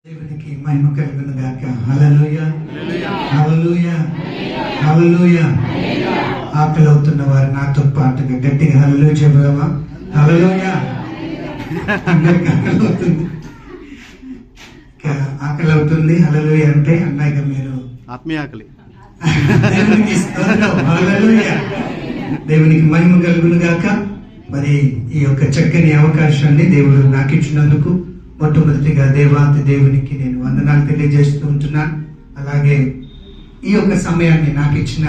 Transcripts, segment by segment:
దేవునికి మహిమ కలుగును గాక. హల్లెలూయా హల్లెలూయా హల్లెలూయా. ఆకలి అవుతున్న వారు నాతో పాటుగా గట్టిగా హల్లెలూయా చెబుదామా? హల్లెలూయా. ఆకలి అవుతుంది హల్లెలూయా అంటే అన్నాక మీరు ఆత్మీయ ఆకలి. దేవునికి స్తోత్రం. హల్లెలూయా. దేవునికి మహిమ కలుగును గాక. మరి ఈ యొక్క చక్కని అవకాశాన్ని దేవుడు నాకు ఇచ్చినందుకు మొట్టమొదటిగా దేవాతి దేవునికి నేను వందనాలు తెలియజేస్తూ ఉంటున్నాను. అలాగే ఈ యొక్క సమయాన్ని నాకు ఇచ్చిన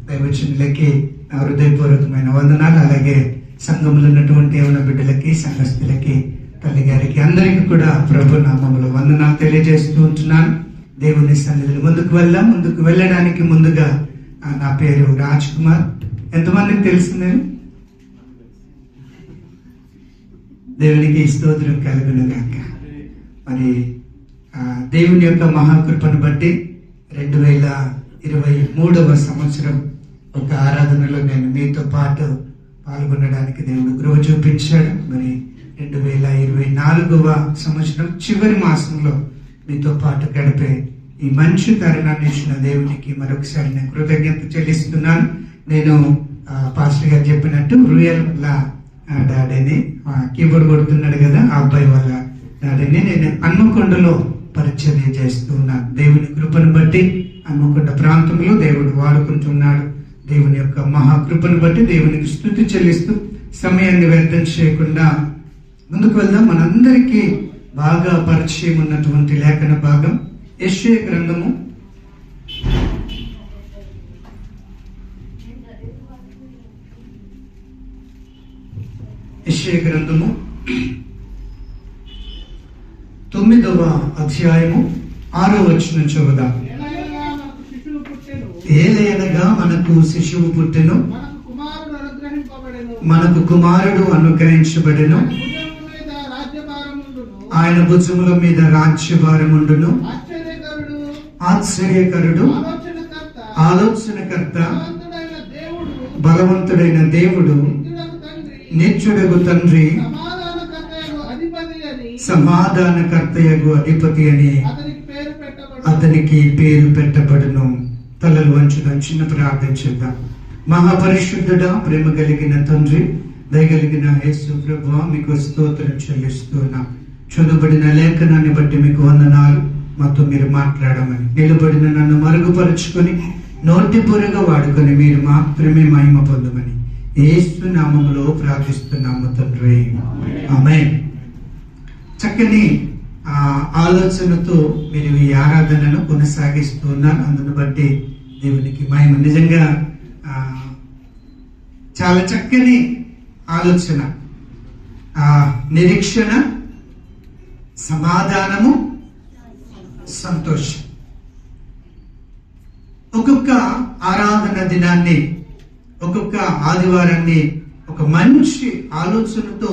దైవజనులకి నా హృదయపూర్వకమైన వందనాలు. అలాగే సంఘములో ఉన్నటువంటి యవన బిడ్డలకి, సంఘస్థులకి, తల్లి గారికి, అందరికీ కూడా ప్రభు నామములో వందనాలు తెలియజేస్తూ ఉంటున్నాను. దేవుని సన్నిధిలో ముందుకు వెళ్ళడానికి ముందుగా నా పేరు రాజ్ కుమార్. ఎంతమందికి తెలుసు? నేను దేవునికి స్తోత్రం కలుగును గాక. మరి దేవుని యొక్క మహాకృపను బట్టి 2023వ సంవత్సరం ఒక ఆరాధనలో నేను మీతో పాటు పాల్గొనడానికి దేవుడు కృప చూపించాడు. మరి 2024వ సంవత్సరం చివరి మాసంలో మీతో పాటు గడిపే ఈ మంచి తరుణాన్ని ఇచ్చిన దేవునికి మరొకసారి నేను కృతజ్ఞత చెల్లిస్తున్నాను. నేను పాస్టర్ గారు చెప్పినట్టు రూయల్ డాడీని కీబోర్డ్ కొడుతున్నాడు కదా, ఆ అబ్బాయి వాళ్ళ డాడీని నేను హన్మకొండలో పరిచర్య చేస్తూ ఉన్నాను. దేవుని కృపను బట్టి హన్మకొండ ప్రాంతంలో దేవుడు వాడుకుంటున్నాడు. దేవుని యొక్క మహాకృపను బట్టి దేవునికి స్తుతి చెల్లిస్తూ సమయాన్ని వ్యర్థం చేయకుండా ముందుకు వెళ్దాం. మనందరికీ బాగా పరిచయం ఉన్నటువంటి లేఖన భాగం యెషయా గ్రంథము 9వ అధ్యాయము 6వ వచనం చదువుదాం. ఏలయనగా మనకు శిశువు పుట్టెను, మనకు కుమారుడు అనుగ్రహించబడెను, ఆయన భుజముల మీద రాజ్యభారముండును. ఆశ్చర్యకరుడు, ఆలోచనకర్త, బలవంతుడైన దేవుడు, నిత్యుడగు తండ్రి, సమాధానకర్తయగు అధిపతి అని అతనికి పేరు పెట్టబడును. తలలు వంచుదాం, చిన్న ప్రార్థన చేద్దాం. మహాపరిశుద్ధుడా, ప్రేమ కలిగిన తండ్రి, దయగలిగిన యేసు ప్రభువా, మీకు స్తోత్రం చెల్లిస్తున్నా. చదువుబడిన లేఖనాన్ని బట్టి మీకు వందనాలు. మాతో మీరు మాట్లాడమని, నిలబడిన నన్ను మరుగుపరుచుకొని నోటి పూరగా వాడుకొని మీరు మాత్రమే మహిమ పొందమని యేసు నామములో ప్రార్థిస్తున్నాము తండ్రి, ఆమేన్. చక్కని ఆలోచనతో మీరు ఈ ఆరాధనను కొనసాగిస్తూ ఉన్నారు. అందును బట్టి దేవునికి మహిమ. నిజంగా చాలా చక్కని ఆలోచన. నిరీక్షణ, సమాధానము, సంతోషం. ఒక్కొక్క ఆరాధన దినాన్ని, ఒక్కొక్క ఆదివారాన్ని ఒక మంచి ఆలోచనతో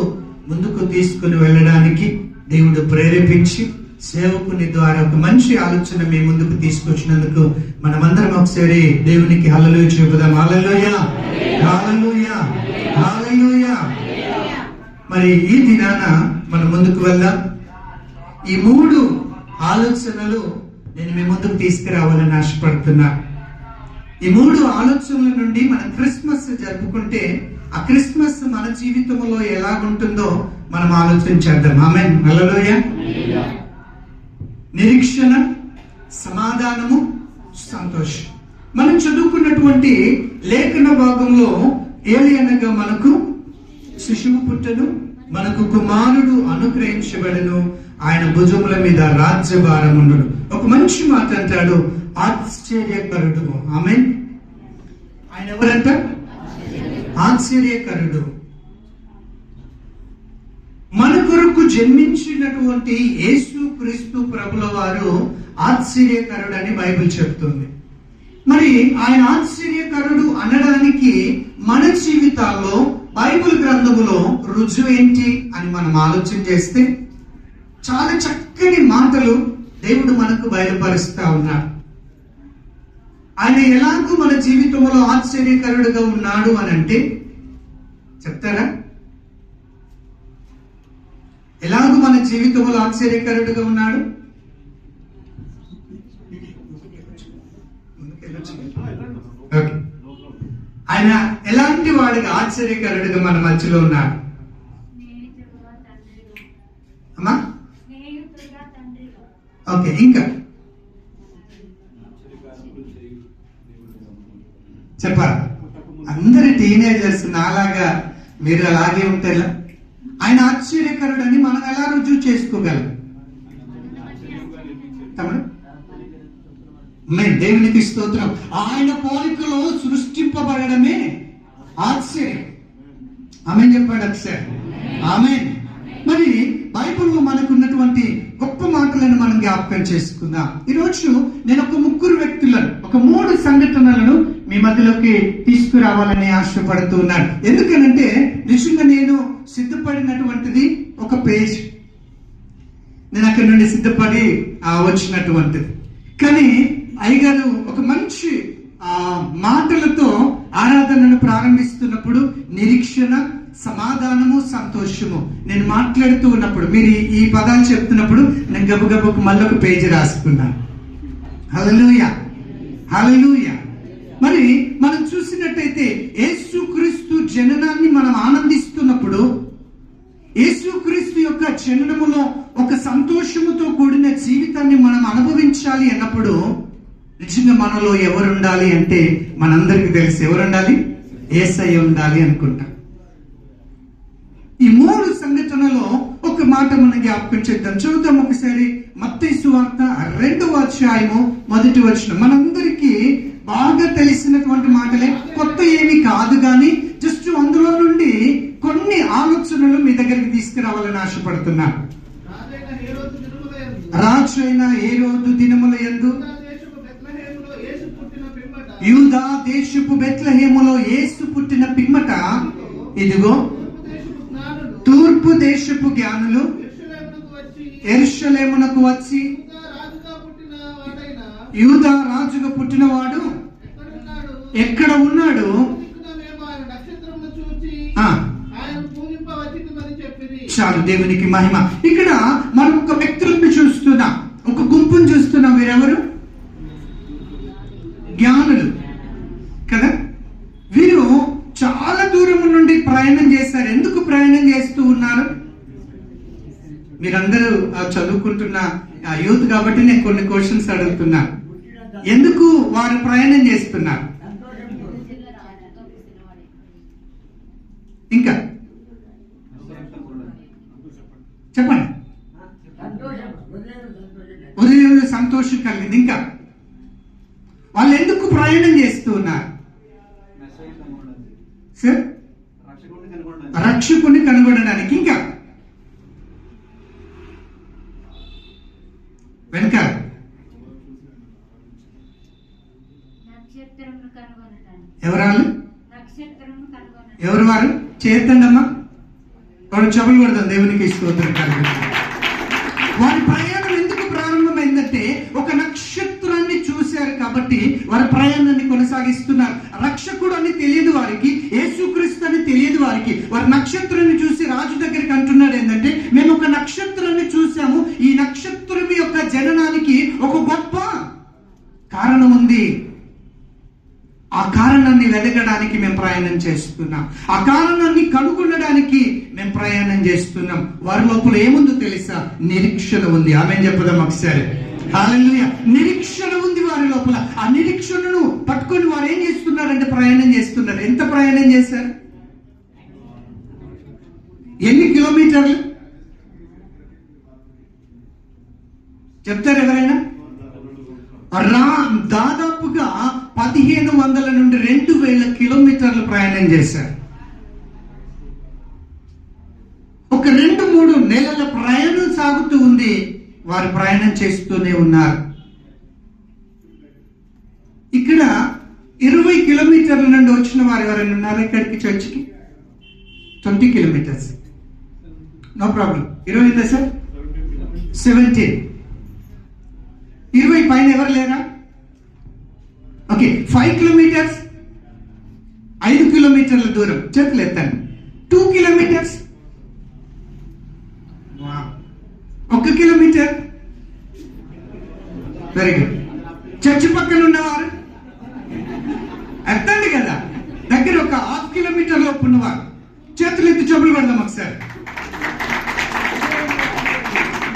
ముందుకు తీసుకుని వెళ్ళడానికి దేవుడు ప్రేరేపించి సేవకుని ద్వారా ఒక మంచి ఆలోచన మీ ముందుకు తీసుకొచ్చినందుకు మనమందరం ఒకసారి దేవునికి హల్లెలూయా చెబుదాం. హల్లెలూయా హల్లెలూయా హల్లెలూయా. మరి ఈ దినాన మనం ముందుకు వెళ్దాం. ఈ 3 ఆలోచనలు నేను మీ ముందుకు తీసుకురావాలని ఆశపడుతున్నా. ఈ 3 ఆలోచనల నుండి మనం క్రిస్మస్ జరుపుకుంటే ఆ క్రిస్మస్ మన జీవితంలో ఎలాగుంటుందో మనం ఆలోచించేద్దాం. ఆమేన్. హల్లెలూయా. నిరీక్షణ, సమాధానము, సంతోషం. మనం చదువుకున్నటువంటి లేఖన భాగంలో ఏలియనగా మనకు శిశువు పుట్టెను, మనకు కుమారుడు అనుగ్రహించబడెను, ఆయన భుజముల మీద రాజ్యభారముండును. ఒక మంచి మాట అంటాడు, ఆశ్చర్యకరుడు. ఆమేన్. ఆయన ఎవరంట? ఆశ్చర్యకరుడు. మన కొరకు జన్మించినటువంటి యేసు క్రీస్తు ప్రభుల వారు ఆశ్చర్యకరుడు అని బైబిల్ చెప్తుంది. మరి ఆయన ఆశ్చర్యకరుడు అనడానికి మన జీవితాల్లో బైబిల్ గ్రంథములో రుజువు ఏంటి అని మనం ఆలోచన చేస్తే చాలా చక్కని మాటలు దేవుడు మనకు బయలుపరుస్తా ఉన్నాడు. ఆయన ఎలాగూ మన జీవితంలో ఆశ్చర్యకరుడుగా ఉన్నాడు అని అంటే చెప్తారా? ఎలాగూ మన జీవితంలో ఆశ్చర్యకరుడుగా ఉన్నాడు? ఆయన ఎలాంటి వాడిగా, ఆశ్చర్యకరుడిగా మన మధ్యలో ఉన్నాడు. అమ్మా ఓకే, ఇంకా చెప్పాలి. అందరి టీనేజర్స్ నాలాగా మీరు అలాగే ఉంటారా? ఆయన ఆశ్చర్యకరుడని మనం ఎలా రుజువు చేసుకోగలం? తమ్ముడు దేవునికి స్తోత్రం. ఆయన పోలికలో సృష్టింపబడమే ఆశ్చర్యం. ఆమేన్ చెప్పండి ఒకసారి. ఆమేన్. మరి బైబిల్లో మనకున్నటువంటి గొప్ప మాటలను మనం జ్ఞాపకం చేసుకుందాం. ఈరోజు నేను ఒక 3 వ్యక్తులను, ఒక 3 సంఘటనలను మీ మధ్యలోకి తీసుకురావాలని ఆశపడుతూ ఉన్నాను. ఎందుకనంటే నిజంగా నేను సిద్ధపడినటువంటిది ఒక పేజ్, నేను అక్కడి నుండి సిద్ధపడి వచ్చినటువంటిది. కానీ అయ్యగారు ఒక మంచి మాటలతో ఆరాధనను ప్రారంభిస్తున్నప్పుడు నిరీక్షణ, సమాధానము, సంతోషము నేను మాట్లాడుతూ ఉన్నప్పుడు, మీరు ఈ పదాలు చెప్తున్నప్పుడు నేను గబగబకు మళ్ళొక పేజీ రాసుకున్నాను. హల్లెలూయా, హల్లెలూయా. మరి మనం చూసినట్టయితే యేసుక్రీస్తు జననాన్ని మనం ఆనందిస్తున్నప్పుడు, యేసుక్రీస్తు యొక్క జననములో ఒక సంతోషముతో కూడిన జీవితాన్ని మనం అనుభవించాలి అన్నప్పుడు నిజంగా మనలో ఎవరు ఉండాలి అంటే మనందరికీ తెలుసు. ఎవరు ఉండాలి? యేసయ్య ఉండాలి అనుకుంటాం. ఈ 3 సంఘటనలో ఒక మాట మనం జ్ఞాపకం చేద్దాం. చదువుతాం ఒకసారి. మత్తయి సువార్త 2వ అధ్యాయము 1వ వచనం. మనందరికీ బాగా తెలిసినటువంటి మాటలే, కొత్త ఏమి కాదు, కానీ జస్ట్ అందులో నుండి కొన్ని ఆలోచనలు మీ దగ్గరికి తీసుకురావాలని ఆశపడుతున్నాను. రాజైన హేరోదు దినముల యందు యూదా దేశపు బెత్లెహేములో యేసు పుట్టిన పిమ్మట, ఇదిగో తూర్పు దేశపు జ్ఞానులు యెరూషలేమునకు వచ్చి, యూదా రాజుగా పుట్టినవాడు ఎక్కడ ఉన్నాడు? చాలు, దేవునికి మహిమ. ఇక్కడ మనం ఒక వ్యక్తులను చూస్తున్నాం, ఒక గుంపును చూస్తున్నాం. వీరెవరు? జ్ఞానులు కదా. వీరు చాలా దూరం నుండి ప్రయాణం చేశారు. ఎందుకు ప్రయాణం చేస్తూ ఉన్నారు? మీరందరూ చదువుకుంటున్న యూత్ కాబట్టి నేను కొన్ని క్వశ్చన్స్ అడుగుతున్నాను. ఎందుకు వారు ప్రయాణం చేస్తున్నారు? ఇంకా చెప్పండి. ఉదయం సంతోషం కలిగింది. ఇంకా వాళ్ళు ఎందుకు ప్రయాణం చేస్తూ ఉన్నారు? సార్, రక్షకుని కనుగొనడానికి. ఇంకా వెనక ఎవరాలు? ఎవరు వారు? చేతండమ్మా, వాడు చెవులు కొడతాం. దేవునికి స్తోత్రం కలిగి. వారి ప్రయాణం ఎందుకు ప్రారంభమైందంటే ఒక నక్షత్రాన్ని చూశారు కాబట్టి వారి ప్రయాణాన్ని కొనసాగిస్తున్నారు. రక్షకుడు అని తెలియదు వారికి, యేసుక్రీస్తు అని తెలియదు వారికి. వారి నక్షత్రాన్ని చూసి రాజు దగ్గరికి అంటున్నాడు ఏంటంటే, మేము ఒక నక్షత్రాన్ని చూసాము, ఈ నక్షత్రం యొక్క జననానికి ఒక గొప్ప కారణం ఉంది, ఆ కారణాన్ని వెతకడానికి మేము ప్రయాణం చేస్తున్నాం, ఆ కారణాన్ని కనుగొనడానికి మేము ప్రయాణం చేస్తున్నాం. వారి లోపల ఏముందో తెలుసా? నిరీక్షణ ఉంది. ఆమేన్ చెప్పుదాం ఒకసారి. హల్లెలూయా. నిరీక్షణ ఉంది వారి లోపల. ఆ నిరీక్షణను పట్టుకొని వారు ఏం చేస్తున్నారంటే ప్రయాణం చేస్తున్నారు. ఎంత ప్రయాణం చేశారు? ఎన్ని కిలోమీటర్లు చెప్తారు ఎవరైనా? దాదాపుగా 1500 నుండి 2000 కిలోమీటర్లు ప్రయాణం చేశారు. ఒక 2-3 నెలల ప్రయాణం సాగుతూ ఉంది. వారు ప్రయాణం చేస్తూనే ఉన్నారు. ఇక్కడ 20 కిలోమీటర్ల నుండి వచ్చిన వారు ఎవరైనా ఉన్నారు ఇక్కడికి చర్చికి? 20 కిలోమీటర్స్, నో ప్రాబ్లం. 20 సార్ 17. 20 పైన ఎవరు లేరా? ఓకే, 5 కిలోమీటర్స్, 5 కిలోమీటర్ల దూరం. చేతులు ఎత్తండి. 2 kilometres, 1 kilometre. Very good. Church పక్కన ఉన్నవారు ఎత్తండి కదా. దగ్గర ఒక 1/2 కిలోమీటర్ లోపు ఉన్నవారు చేతులు ఎత్తి చెప్పులు పెడదాం ఒకసారి.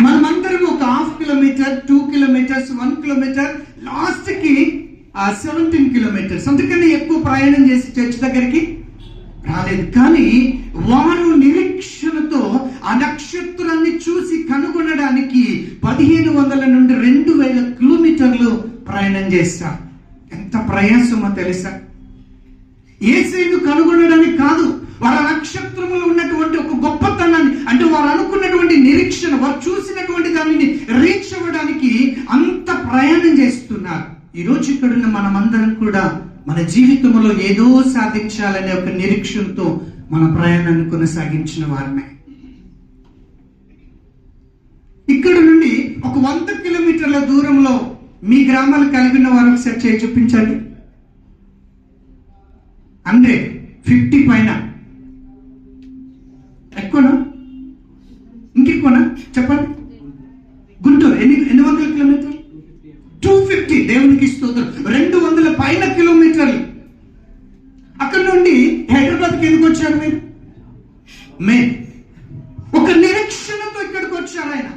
మనమందరం ఒక 1/2 కిలోమీటర్, 2 కిలోమీటర్స్, 1 కిలోమీటర్, లాస్ట్ కి 17 కిలోమీటర్స్, అందుకని ఎక్కువ ప్రయాణం చేసి చర్చ్ దగ్గరికి రాలేదు. కానీ వారు నిరీక్షణతో ఆ నక్షత్రాన్ని చూసి కనుగొనడానికి 1500 నుండి 2000 కిలోమీటర్లు ప్రయాణం చేస్తారు. ఎంత ప్రయాసమో తెలుసా? యేసును కనుగొనడానికి కాదు, వారి నక్షత్రములు ఉన్నటువంటి ఒక గొప్పతనాన్ని, అంటే వారు అనుకున్నటువంటి నిరీక్షణ, వారు చూసినటువంటి దానిని రీచ్ అవ్వడానికి అంత ప్రయాణం చేస్తున్నారు. ఈరోజు ఇక్కడున్న మనమందరం కూడా మన జీవితంలో ఏదో సాధించాలనే ఒక నిరీక్షణతో మన ప్రయాణాన్ని కొనసాగించిన వారమే. ఇక్కడ నుండి ఒక 100 కిలోమీటర్ల దూరంలో మీ గ్రామాలు కలిగిన వారు ఒకసారి చేయి చూపించండి. 150 పైన, ఎక్కువనా ఇంకెక్కువనా చెప్పండి? గుంటూరు ఎన్ని వందల కిలోమీటర్లు? 250. దేవునికి స్తోత్రం. 200 పైన కిలోమీటర్లు. అక్కడ నుండి హైదరాబాద్కి ఎందుకు వచ్చారు మీరు? ఒక నిరీక్షణతో ఇక్కడికి వచ్చారు ఆయన.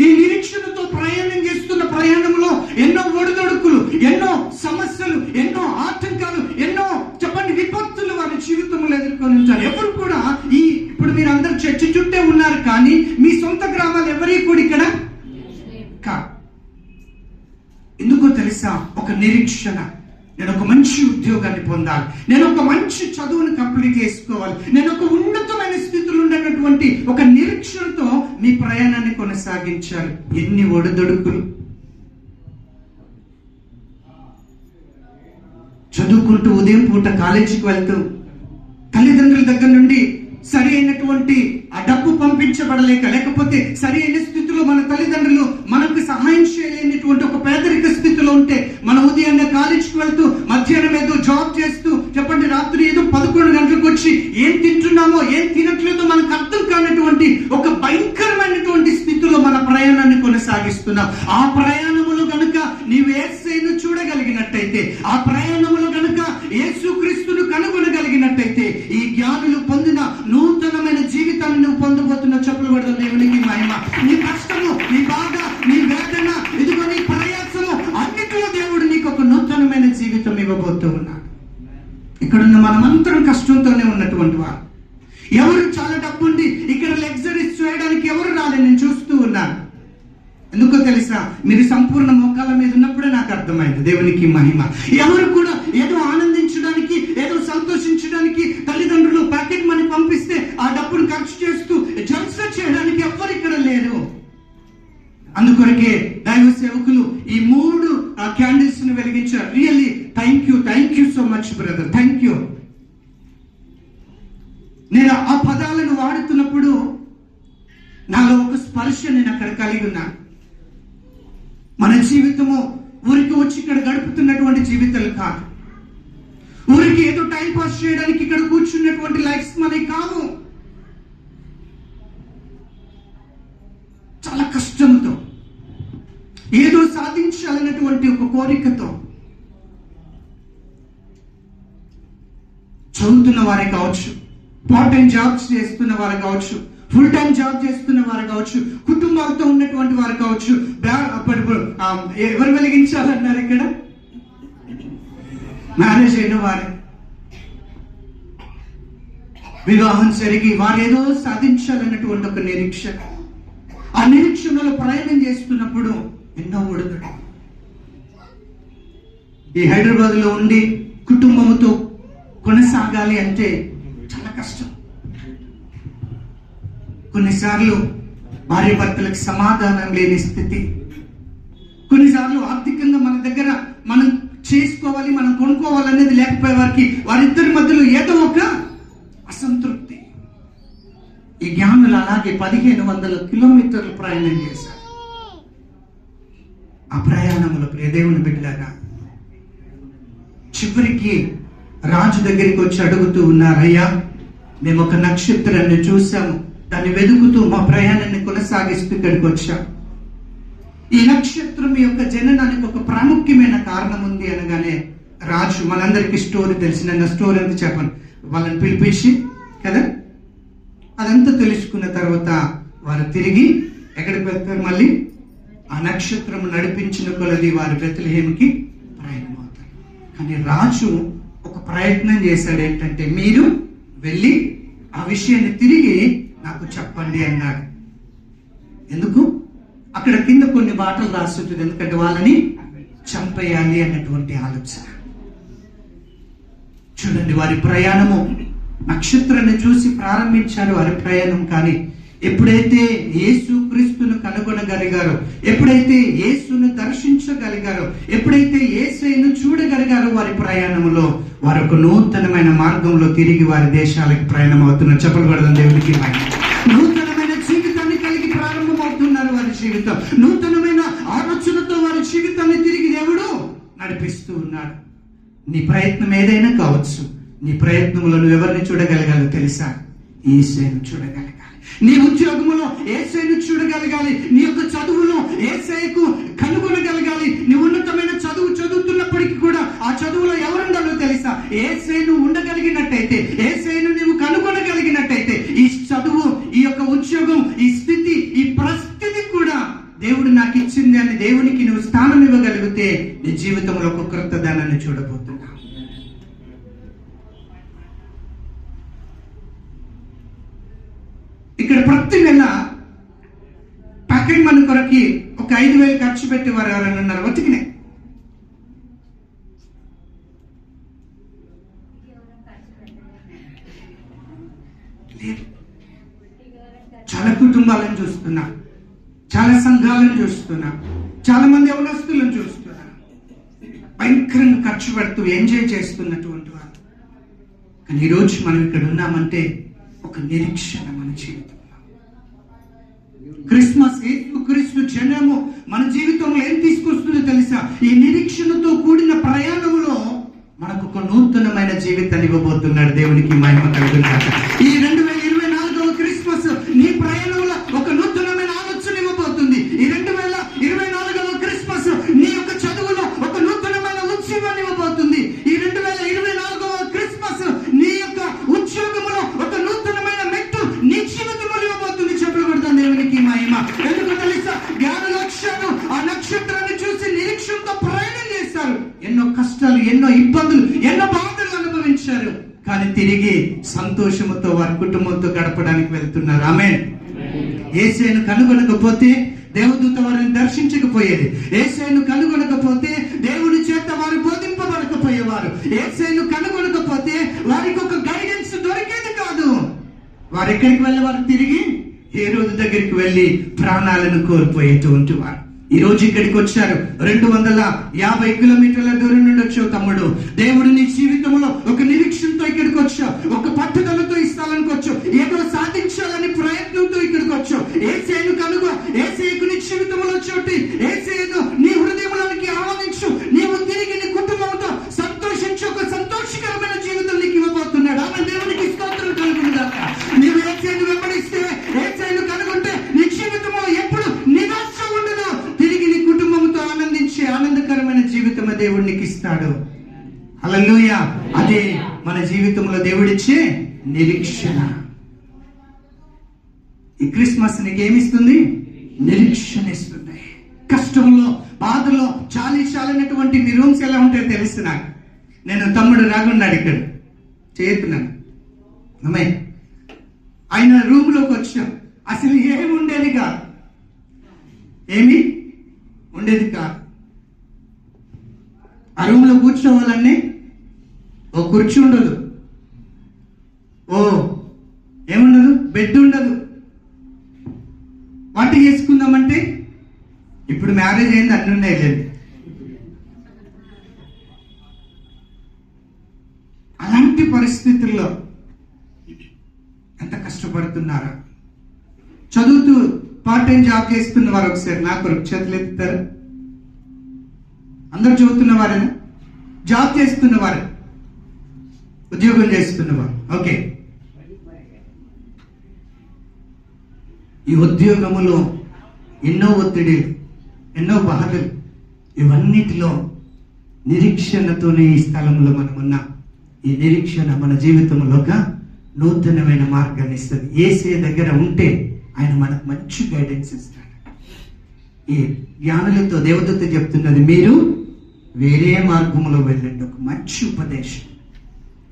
ఈ నిరీక్షణతో ప్రయాణం చేస్తున్న ప్రయాణంలో ఎన్నో ఒడిదొడుకులు, ఎన్నో సమస్యలు, ఎన్నో ఆటంకాలు, ఎన్నో చెప్పండి విపత్తులు వారి జీవితంలో ఎదుర్కొని ఉంటారు. ఎవరు కూడా ఇప్పుడు మీరు అందరు చర్చ చుట్టే ఉన్నారు, కానీ మీ సొంత గ్రామాలు ఎవరి కూడా ఇక్కడ ఎందుకో తెలుసా? ఒక నిరీక్షణ. నేను ఒక మంచి ఉద్యోగాన్ని పొందాలి, నేను ఒక మంచి చదువును కంప్లీట్ చేసుకోవాలి, నేను ఒక ఉన్నతమైన స్థితిలో ఉన్నటువంటి ఒక నిరీక్షణతో మీ ప్రయాణాన్ని కొనసాగించాలి. ఎన్ని ఒడిదొడుకులు! చదువుకుంటూ ఉదయం పూట కాలేజీకి వెళ్తూ తల్లిదండ్రుల దగ్గర నుండి సరి అయినటువంటి ఆ డబ్బు పంపించబడలేక, లేకపోతే సరి అయిన స్థితిలో మన తల్లిదండ్రులు మనకు సహాయం చేయలేనటువంటి ఒక పేదరిక స్థితిలో ఉంటే, మన ఉదయాన్నే కాలేజీకి వెళ్తూ మధ్యాహ్నం ఏదో జాబ్ చేస్తూ చెప్పండి రాత్రి ఏదో 11 గంటలకు వచ్చి ఏం తింటున్నామో ఏం తినట్లేదో మనకు అర్థం కానటువంటి ఒక భయంకరమైనటువంటి స్థితిలో మన ప్రయాణాన్ని కొనసాగిస్తున్నాం. ఆ ప్రయాణములో గనుక నీవు యేసును చూడగలిగినట్టయితే, ఆ ప్రయాణములో గనుక యేసుక్రీస్తును కనుగొనగలిగినట్టయితే, ఈ జ్ఞానులు పొందిన నూతనమైన జీవితాన్ని నువ్వు పొందబోతున్న. చెప్పులు పడదు దేవునికి మహిమ. నీ కష్టము, నీ బాధ, నీ వేదన, ఇదిగో నీ ప్రయాసము, అన్నిటిలో దేవుడు నీకు ఒక నూతనమైన జీవితం ఇవ్వబోతూ ఉన్నాడు. ఇక్కడున్న మనమంతరం కష్టంతోనే ఉన్నటువంటి వారు. ఎవరు చాలా డబ్బుండి ఇక్కడ లగ్జరీస్ చేయడానికి ఎవరు రాలేదు, నేను చూస్తూ ఉన్నాను. ఎందుకో తెలుసా? మీరు సంపూర్ణ మోకాళ్ళ మీద ఉన్నప్పుడే నాకు అర్థమైంది. దేవునికి మహిమ. ఎవరు కూడా ఏదో ఆనందించడానికి, ఏదో సంతోషించడానికి తల్లిదండ్రులు ప్యాకెట్ మనీ పంపిస్తే ఆ డబ్బును ఖర్చు చేస్తూ జల్సా చేయడానికి ఎవరు ఇక్కడ లేరు. అందుకొరకే దైవ సేవకులు ఈ 3 క్యాండిల్స్ ని వెలిగించారు. Really thank you so much brother, thank you. నేను ఆ పదాలను వాడుతున్నప్పుడు నాలో ఒక స్పర్శ నేను అక్కడ కలిగి ఉన్నాను. మన జీవితము ఊరికి వచ్చి ఇక్కడ గడుపుతున్నటువంటి జీవితాలు కాదు, ఊరికి ఏదో టైం పాస్ చేయడానికి ఇక్కడ కూర్చున్నటువంటి లైఫ్స్ మనకి కావు. చాలా కష్టంతో, ఏదో సాధించాలన్నటువంటి ఒక కోరికతో చదువుతున్న వారే కావచ్చు, పార్ట్ టైం జాబ్స్ చేస్తున్న వారు కావచ్చు, ఫుల్ టైం జాబ్ చేస్తున్న వారు కావచ్చు, కుటుంబాలతో ఉన్నటువంటి వారు కావచ్చు. ఎవరు వెలిగించాలన్నారు ఇక్కడ? మ్యారేజ్ అయిన వారే, వివాహం జరిగి వారు ఏదో సాధించాలన్నటువంటి ఒక నిరీక్షణ. ఆ నిరీక్షణలో ప్రయాణం చేస్తున్నప్పుడు ఎన్నో ఒడిదుడుకులు. ఈ హైదరాబాద్ లో ఉండి కుటుంబంతో కొనసాగాలి అంటే చాలా కష్టం. కొన్నిసార్లు భార్య భర్తలకు సమాధానం లేని స్థితి, కొన్నిసార్లు ఆర్థికంగా మన దగ్గర మనం చేసుకోవాలి, మనం కొనుక్కోవాలనేది లేకపోయే వారిద్దరి మధ్యలో ఏదో ఒక అసంతృప్తి. ఈ జ్ఞానులు అలాగే 1500 కిలోమీటర్లు ప్రయాణం చేశారు. ఆ ప్రయాణంలో దేవుని బిడ్డలారా చివరికి రాజు దగ్గరికి వచ్చి అడుగుతూ ఉన్నారు, అయ్యా మేము ఒక నక్షత్రాన్ని చూసాము, దాన్ని వెతుకుతూ మా ప్రయాణాన్ని కొనసాగిస్తూ ఇక్కడికి వచ్చాం. ఈ నక్షత్రం యొక్క జననానికి ఒక ప్రాముఖ్యమైన కారణం ఉంది అనగానే రాజు, మనందరికీ స్టోరీ తెలిసిన స్టోరీ అంతా చెప్పండి. వాళ్ళని పిలిపించి కదా, అదంతా తెలుసుకున్న తర్వాత వారు తిరిగి ఎక్కడికి వెళ్తారు? మళ్ళీ ఆ నక్షత్రం నడిపించిన కొలది వారు బెత్లెహేముకి ప్రయాణం అవుతారు. కానీ రాజు ఒక ప్రయత్నం చేశాడు. ఏంటంటే, మీరు వెళ్ళి ఆ విషయాన్ని తిరిగి నాకు చెప్పండి అన్నాడు. ఎందుకు? అక్కడ కింద కొన్ని మాటలు రాస్తుంటుంది. ఎందుకంటే వాళ్ళని చంపేయాలి అన్నటువంటి ఆలోచన. చూడండి, వారి ప్రయాణము నక్షత్రాన్ని చూసి ప్రారంభించారు వారి ప్రయాణం. కానీ ఎప్పుడైతే యేసు క్రీస్తును కనుగొనగలిగారో, ఎప్పుడైతే యేసును దర్శించగలిగారో, ఎప్పుడైతే యేసును చూడగలిగారో, వారి ప్రయాణంలో వారు ఒక నూతనమైన మార్గంలో తిరిగి వారి దేశాలకు ప్రయాణం అవుతున్నారు. చెప్పకూడదు దేవునికి మహిమ. నూతనమైన జీవితాన్ని కలిగి ప్రారంభమవుతున్నారు వారి జీవితం. నూతనమైన ఆలోచనతో వారి జీవితాన్ని తిరిగి దేవుడు నడిపిస్తూ ఉన్నాడు. నీ ప్రయత్నం ఏదైనా కావచ్చు. నీ ప్రయత్నంలో నువ్వు ఎవరిని చూడగలగాలో తెలుసా? యేసును చూడగలగాలి. నీ ఉద్యోగంలో యేసును చూడగలగాలి. నీ యొక్క చదువులో యేసుకు కనుగొనగలగాలి. నీ ఉన్నతమైన చదువు చదువుతున్నప్పటికీ కూడా ఆ చదువులో ఎవరుండాలో తెలుసా? యేసును ఉండగలిగినట్టయితే, యేసును నీవు కనుగొనగలిగినట్టయితే, ఈ చదువు, ఈ యొక్క ఉద్యోగం, ఈ స్థితి, ఈ పరిస్థితి కూడా దేవుడు నాకు ఇచ్చింది అని దేవునికి నువ్వు స్థానం ఇవ్వగలిగితే నీ జీవితంలో ఒక క్రొత్త దానాన్ని చూడబోతున్నావు. ఇక్కడ ప్రతి నెల ప్యాకెట్ మనీ కొరకి ఒక 5,000 ఖర్చు పెట్టి వారు ఎవరైనా ఉన్నారు? బతికినే చాలా కుటుంబాలను చూస్తున్నా, చాలా సంఘాలను చూస్తున్నా, చాలా మంది యవనస్తులను చూస్తున్నా. భయంకరంగా ఖర్చు పెడుతూ ఎంజాయ్ చేస్తున్నటువంటి వాళ్ళు. కానీ ఈరోజు మనం ఇక్కడ ఉన్నామంటే ఒక నిరీక్షణ మన జీవితంలో. క్రిస్మస్, యేసుక్రీస్తు జనము మన జీవితంలో ఏం తీసుకొస్తుందో తెలుసా? ఈ నిరీక్షణతో కూడిన ప్రయాణంలో మనకు ఒక నూతనమైన జీవితాన్ని ఇవ్వబోతున్నాడు. దేవునికి మహిమ కలుగుగాక. ఈ 2024వ క్రిస్మస్ నీ ప్రయాణంలో ఒక నూతనమైన ఆలోచన ఇవ్వబోతుంది. ఈ 2024వ క్రిస్మస్ నీ యొక్క చదువులో ఒక నూతనమైన ఉత్సవాన్ని ఇవ్వబోతుంది. ఈ 2024వ క్రిస్మస్ నీ యొక్క ఉద్యోగంలో ఒక నూతనమైన మెట్టు నీ జీవితంలో ఇవ్వబోతుంది. చెప్పబడతాను దేవునికి మహిమ. ఎందుకు తెలుసా? జ్ఞానలక్ష్యాలు ఆ నక్షత్రాన్ని చూసి నిరీక్షణతో ప్రయాణం చేశారు. ఎన్నో కష్టాలు, ఎన్నో ఇబ్బందులు, ఎన్నో బాధలు అనుభవించారు. కానీ తిరిగి సంతోషంతో వారి కుటుంబంతో గడపడానికి వెళ్తున్నారు. ఆమేన్. యేసును కనుగొనకపోతే దేవదూత వారిని దర్శించకపోయేది. యేసును కనుగొనకపోతే దేవుని చేత వారు బోధింపబడకపోయేవారు. యేసును కనుగొనకపోతే వారికి ఒక గైడెన్స్ దొరికేది కాదు. వారు ఎక్కడికి వెళ్ళేవారు? తిరిగి హేరోదు దగ్గరికి వెళ్ళి ప్రాణాలను కోల్పోయేటువంటి వారు. ఈ రోజు ఇక్కడికి వచ్చారు. 250 కిలోమీటర్ల దూరం నుండి వచ్చావు తమ్ముడు. దేవుడు నీ జీవితంలో ఒక నిరీక్షణతో ఇక్కడికి వచ్చావు. ఒక పట్టుదలతో ఈ స్థలానికి వచ్చావు. ఏదో సాధించాలని ప్రయత్నంతో ఇక్కడికి వచ్చావు. యేసును కనుగొ. యేసుకు నీ జీవితంలో చోటి. యేసును నీ హృదయంలోనికి ఆహ్వానించు. నీవు తిరిగి నీ కుటుంబంతో సంతోషించు. ఒక సంతోషకరమైన జీవితం నీకు ఇవ్వబోతున్నాడు. ఆమె దేవునికి స్తోత్రం కలుగునుగాక. నీవు యేసును వెంబడిస్తే, యేసును కనుగొంటే నీ జీవితంలో ఎప్పుడు నిరాశ ఉండదు. తిరిగి నీ కుటుంబంతో ఆనందించే ఆనందకరమైన జీవితం దేవుడు నీకు ఇస్తాడు. హల్లెలూయా. అదే మన జీవితంలో దేవుడిచ్చే నిరీక్షణ. ఈ క్రిస్మస్ నీకేమిస్తుంది? నిరీక్షణ ఇస్తుంది. కష్టంలో, బాధలో చాలినటువంటి మీ రూమ్స్ ఎలా ఉంటాయో తెలుసు నాకు. నేను తమ్ముడు రాగున్నాడు ఇక్కడ చేస్తున్నాను. అమ్మాయి ఆయన రూమ్ లోకి వచ్చాం. అసలు ఏమి ఉండేది కాదు. ఏమి ఉండేది కాదు. ఆ రూమ్ లో కూర్చోవాలన్నీ ఓ కుర్చీ ఉండదు, ఓ ఏముండదు, బెడ్ ఉండదు. వంట చేసుకుందామంటే ఇప్పుడు మ్యారేజ్ అయింది, అన్ని ఉన్నాయి. లేదు, అలాంటి పరిస్థితుల్లో ఎంత కష్టపడుతున్నారా? చదువుతూ పార్ట్ టైం జాబ్ చేస్తున్న వారు ఒకసారి నా కొరకు చేతులు ఎత్తుతారు. అందరు చదువుతున్నవారేనా? జాబ్ చేస్తున్నవారు, ఉద్యోగం చేస్తున్నవారు. ఓకే, ఈ ఉద్యోగములో ఎన్నో ఒత్తిడి, ఎన్నో బాధలు, ఇవన్నిటిలో నిరీక్షణతోనే ఈ స్థలంలో మనం ఉన్నాం. ఈ నిరీక్షణ మన జీవితంలో ఒక నూతనమైన మార్గాన్ని ఇస్తుంది. యేసే దగ్గర ఉంటే ఆయన మనకు మంచి గైడెన్స్ ఇస్తాడు. ఈ జ్ఞానులతో దేవదూత చెప్తున్నది, మీరు వేరే మార్గంలో వెళ్ళండి. ఒక మంచి ఉపదేశం.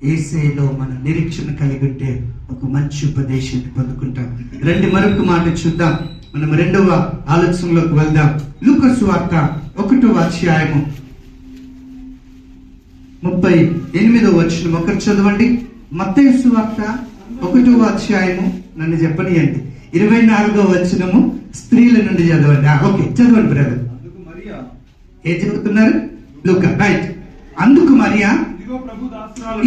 యేసేలో మన నిరీక్షణ కలిగి ఉంటే ఒక మంచి ఉపదేశాన్ని పొందుకుంటాం. రండి మరొక మాట చూద్దాం. మనం రెండవ ఆలోచనలోకి వెళ్దాం. లూకా సువార్త 1వ అధ్యాయము 38వ వచనం ఒకరు చదవండి. మత్తయి సువార్త 1వ అధ్యాయము, నన్ను చెప్పనియండి, 24వ వచనము స్త్రీల నుండి చదవండి. ఓకే, చదవండి బ్రదర్. ఏం చదువుతున్నారు? లూకా, రైట్. అందుకు మరియా,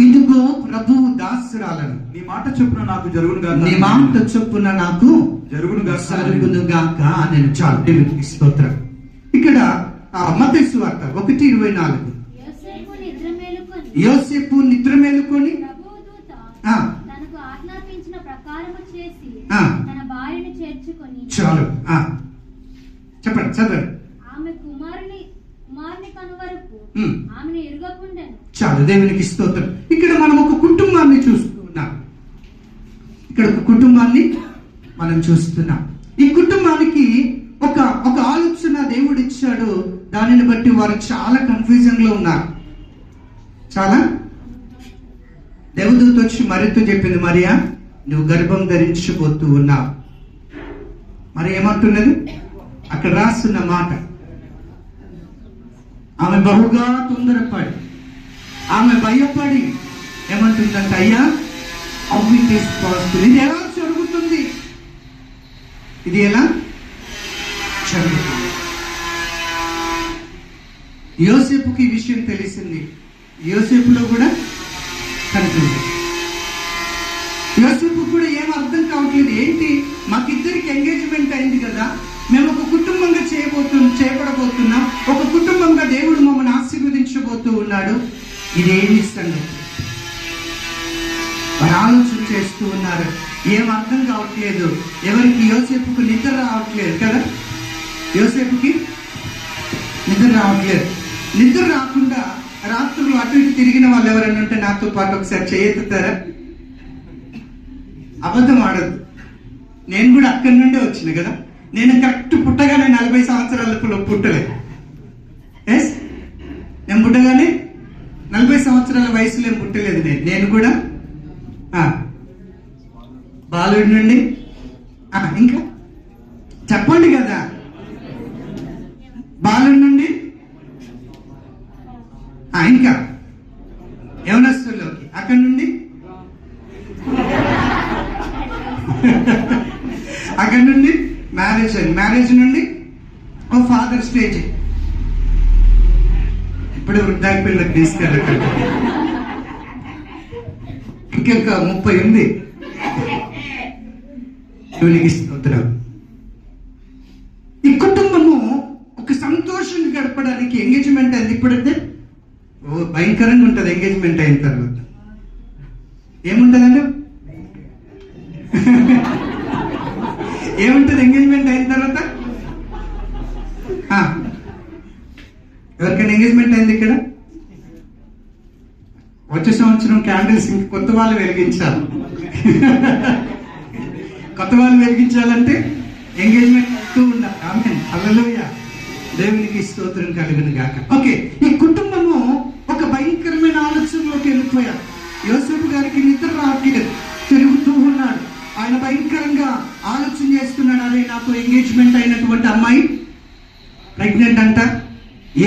ఇదిగో ప్రభు దాసురాలను, నీ మాట చొప్పున నాకు జరుగునుగాక, నీ మాట చొప్పున నాకు జరుగునుగాక నేను. చాలు, దేవునికి స్తోత్రం. ఇక్కడ మత్తయి సువార్త 1:24, యోసేపు నిద్ర మేలుకొని చాలు చెప్పండి, చదవండి. చాలు, దేవునికి స్తోత్రం. ఇక్కడ మనం ఒక కుటుంబాన్ని చూస్తున్నాం. ఇక్కడ ఒక కుటుంబాన్ని మనం చూస్తున్నాం. ఈ కుటుంబానికి ఒక ఆలోచన దేవుడు ఇచ్చాడు. దానిని బట్టి వారు చాలా కన్ఫ్యూజన్ లో ఉన్నారు. చాలా. దేవదూత వచ్చి మరియతో చెప్పింది, మరియా నువ్వు గర్భం ధరించబోతూ ఉన్నావు. మరి ఏమంటున్నది అక్కడ రాస్తున్న మాట, ఆమె బహుగా తొందరపడి, ఆమె భయపడి ఏమంటుందంటే, అయ్యా ఇది ఎలా జరుగుతుంది? ఇది ఎలా జరుగుతుంది? యోసేపుకి ఈ విషయం తెలిసింది. యోసేపులో కూడా కన్ఫ్యూజన్. యోసేపు కూడా ఏం అర్థం కావట్లేదు. ఏంటి, మాకిద్దరికి ఎంగేజ్మెంట్ అయింది కదా, మేము ఒక కుటుంబంగా చేయబడబోతున్నాం, ఒక కుటుంబంగా దేవుడు మమ్మల్ని ఆశీర్వదించబోతూ ఉన్నాడు. ఇదేమి సంగతి? వారు ఆలోచన చేస్తూ ఉన్నారు. ఏం అర్థం కావట్లేదు. ఎవరికి? యోసేపుకు నిద్ర రావట్లేదు కదా. యోసేపుకి నిద్ర రావట్లేదు. నిద్ర రాకుండా రాత్రులు అటు ఇటు తిరిగిన వాళ్ళు ఎవరైనా ఉంటే నాతో పాటు ఒకసారి చేయెత్తుతారా? అబద్ధం ఆడద్దు. నేను కూడా అక్కడి నుండే వచ్చిన కదా. నేను కరెక్ట్ పుట్టగానే 40 సంవత్సరాల పుట్టలేదు. ఎస్, నేను పుట్టగానే 40 సంవత్సరాల వయసులో ఏం పుట్టలేదు. నేను కూడా బాలుడి నుండి ఇంకా చెప్పండి కదా, బాలుడి నుండి ఇంకా యవనస్తుల్లోకి, అక్కడి నుండి అక్కడి నుండి మ్యారేజ్ నుండి ఓ ఫాదర్ స్టేజ్, ఇప్పుడు వృద్ధాప్య పిల్లలకు తీసుకెళ్ళకండి, ఇంకొక 30 ఉంది. స్తోత్రం. ఈ కుటుంబము ఒక సంతోషాన్ని గడపడానికి ఎంగేజ్మెంట్ అయింది. ఇప్పుడైతే భయంకరంగా ఉంటుంది. ఎంగేజ్మెంట్ అయిన తర్వాత ఏముంటదండి? ఏముంటుంది ఎంగేజ్మెంట్ అయిన తర్వాత? ఎవరికైనా ఎంగేజ్మెంట్ అయింది ఇక్కడ? వచ్చే సంవత్సరం క్యాండిల్స్ ఇంక కొత్త వాళ్ళు వెలిగించాలి. కొత్త వాళ్ళు వెలిగించాలంటే ఎంగేజ్మెంట్ అవుతూ ఉండాలి. ఆమేన్, హల్లెలూయా, దేవునికి స్తోత్రం కలుగును గాక. ఓకే, ఈ కుటుంబము ఒక భయంకరమైన ఆలోచనలోకి వెళ్ళిపోయారు. యోసేపు గారికి నిద్ర రావట్లేదు, తిరుగుతూ ఉన్నాడు. ఆయన భయంకరంగా ఆలోచన చేస్తున్నాడు. అదే నాతో ఎంగేజ్మెంట్ అయినటువంటి అమ్మాయి ప్రెగ్నెంట్ అంట,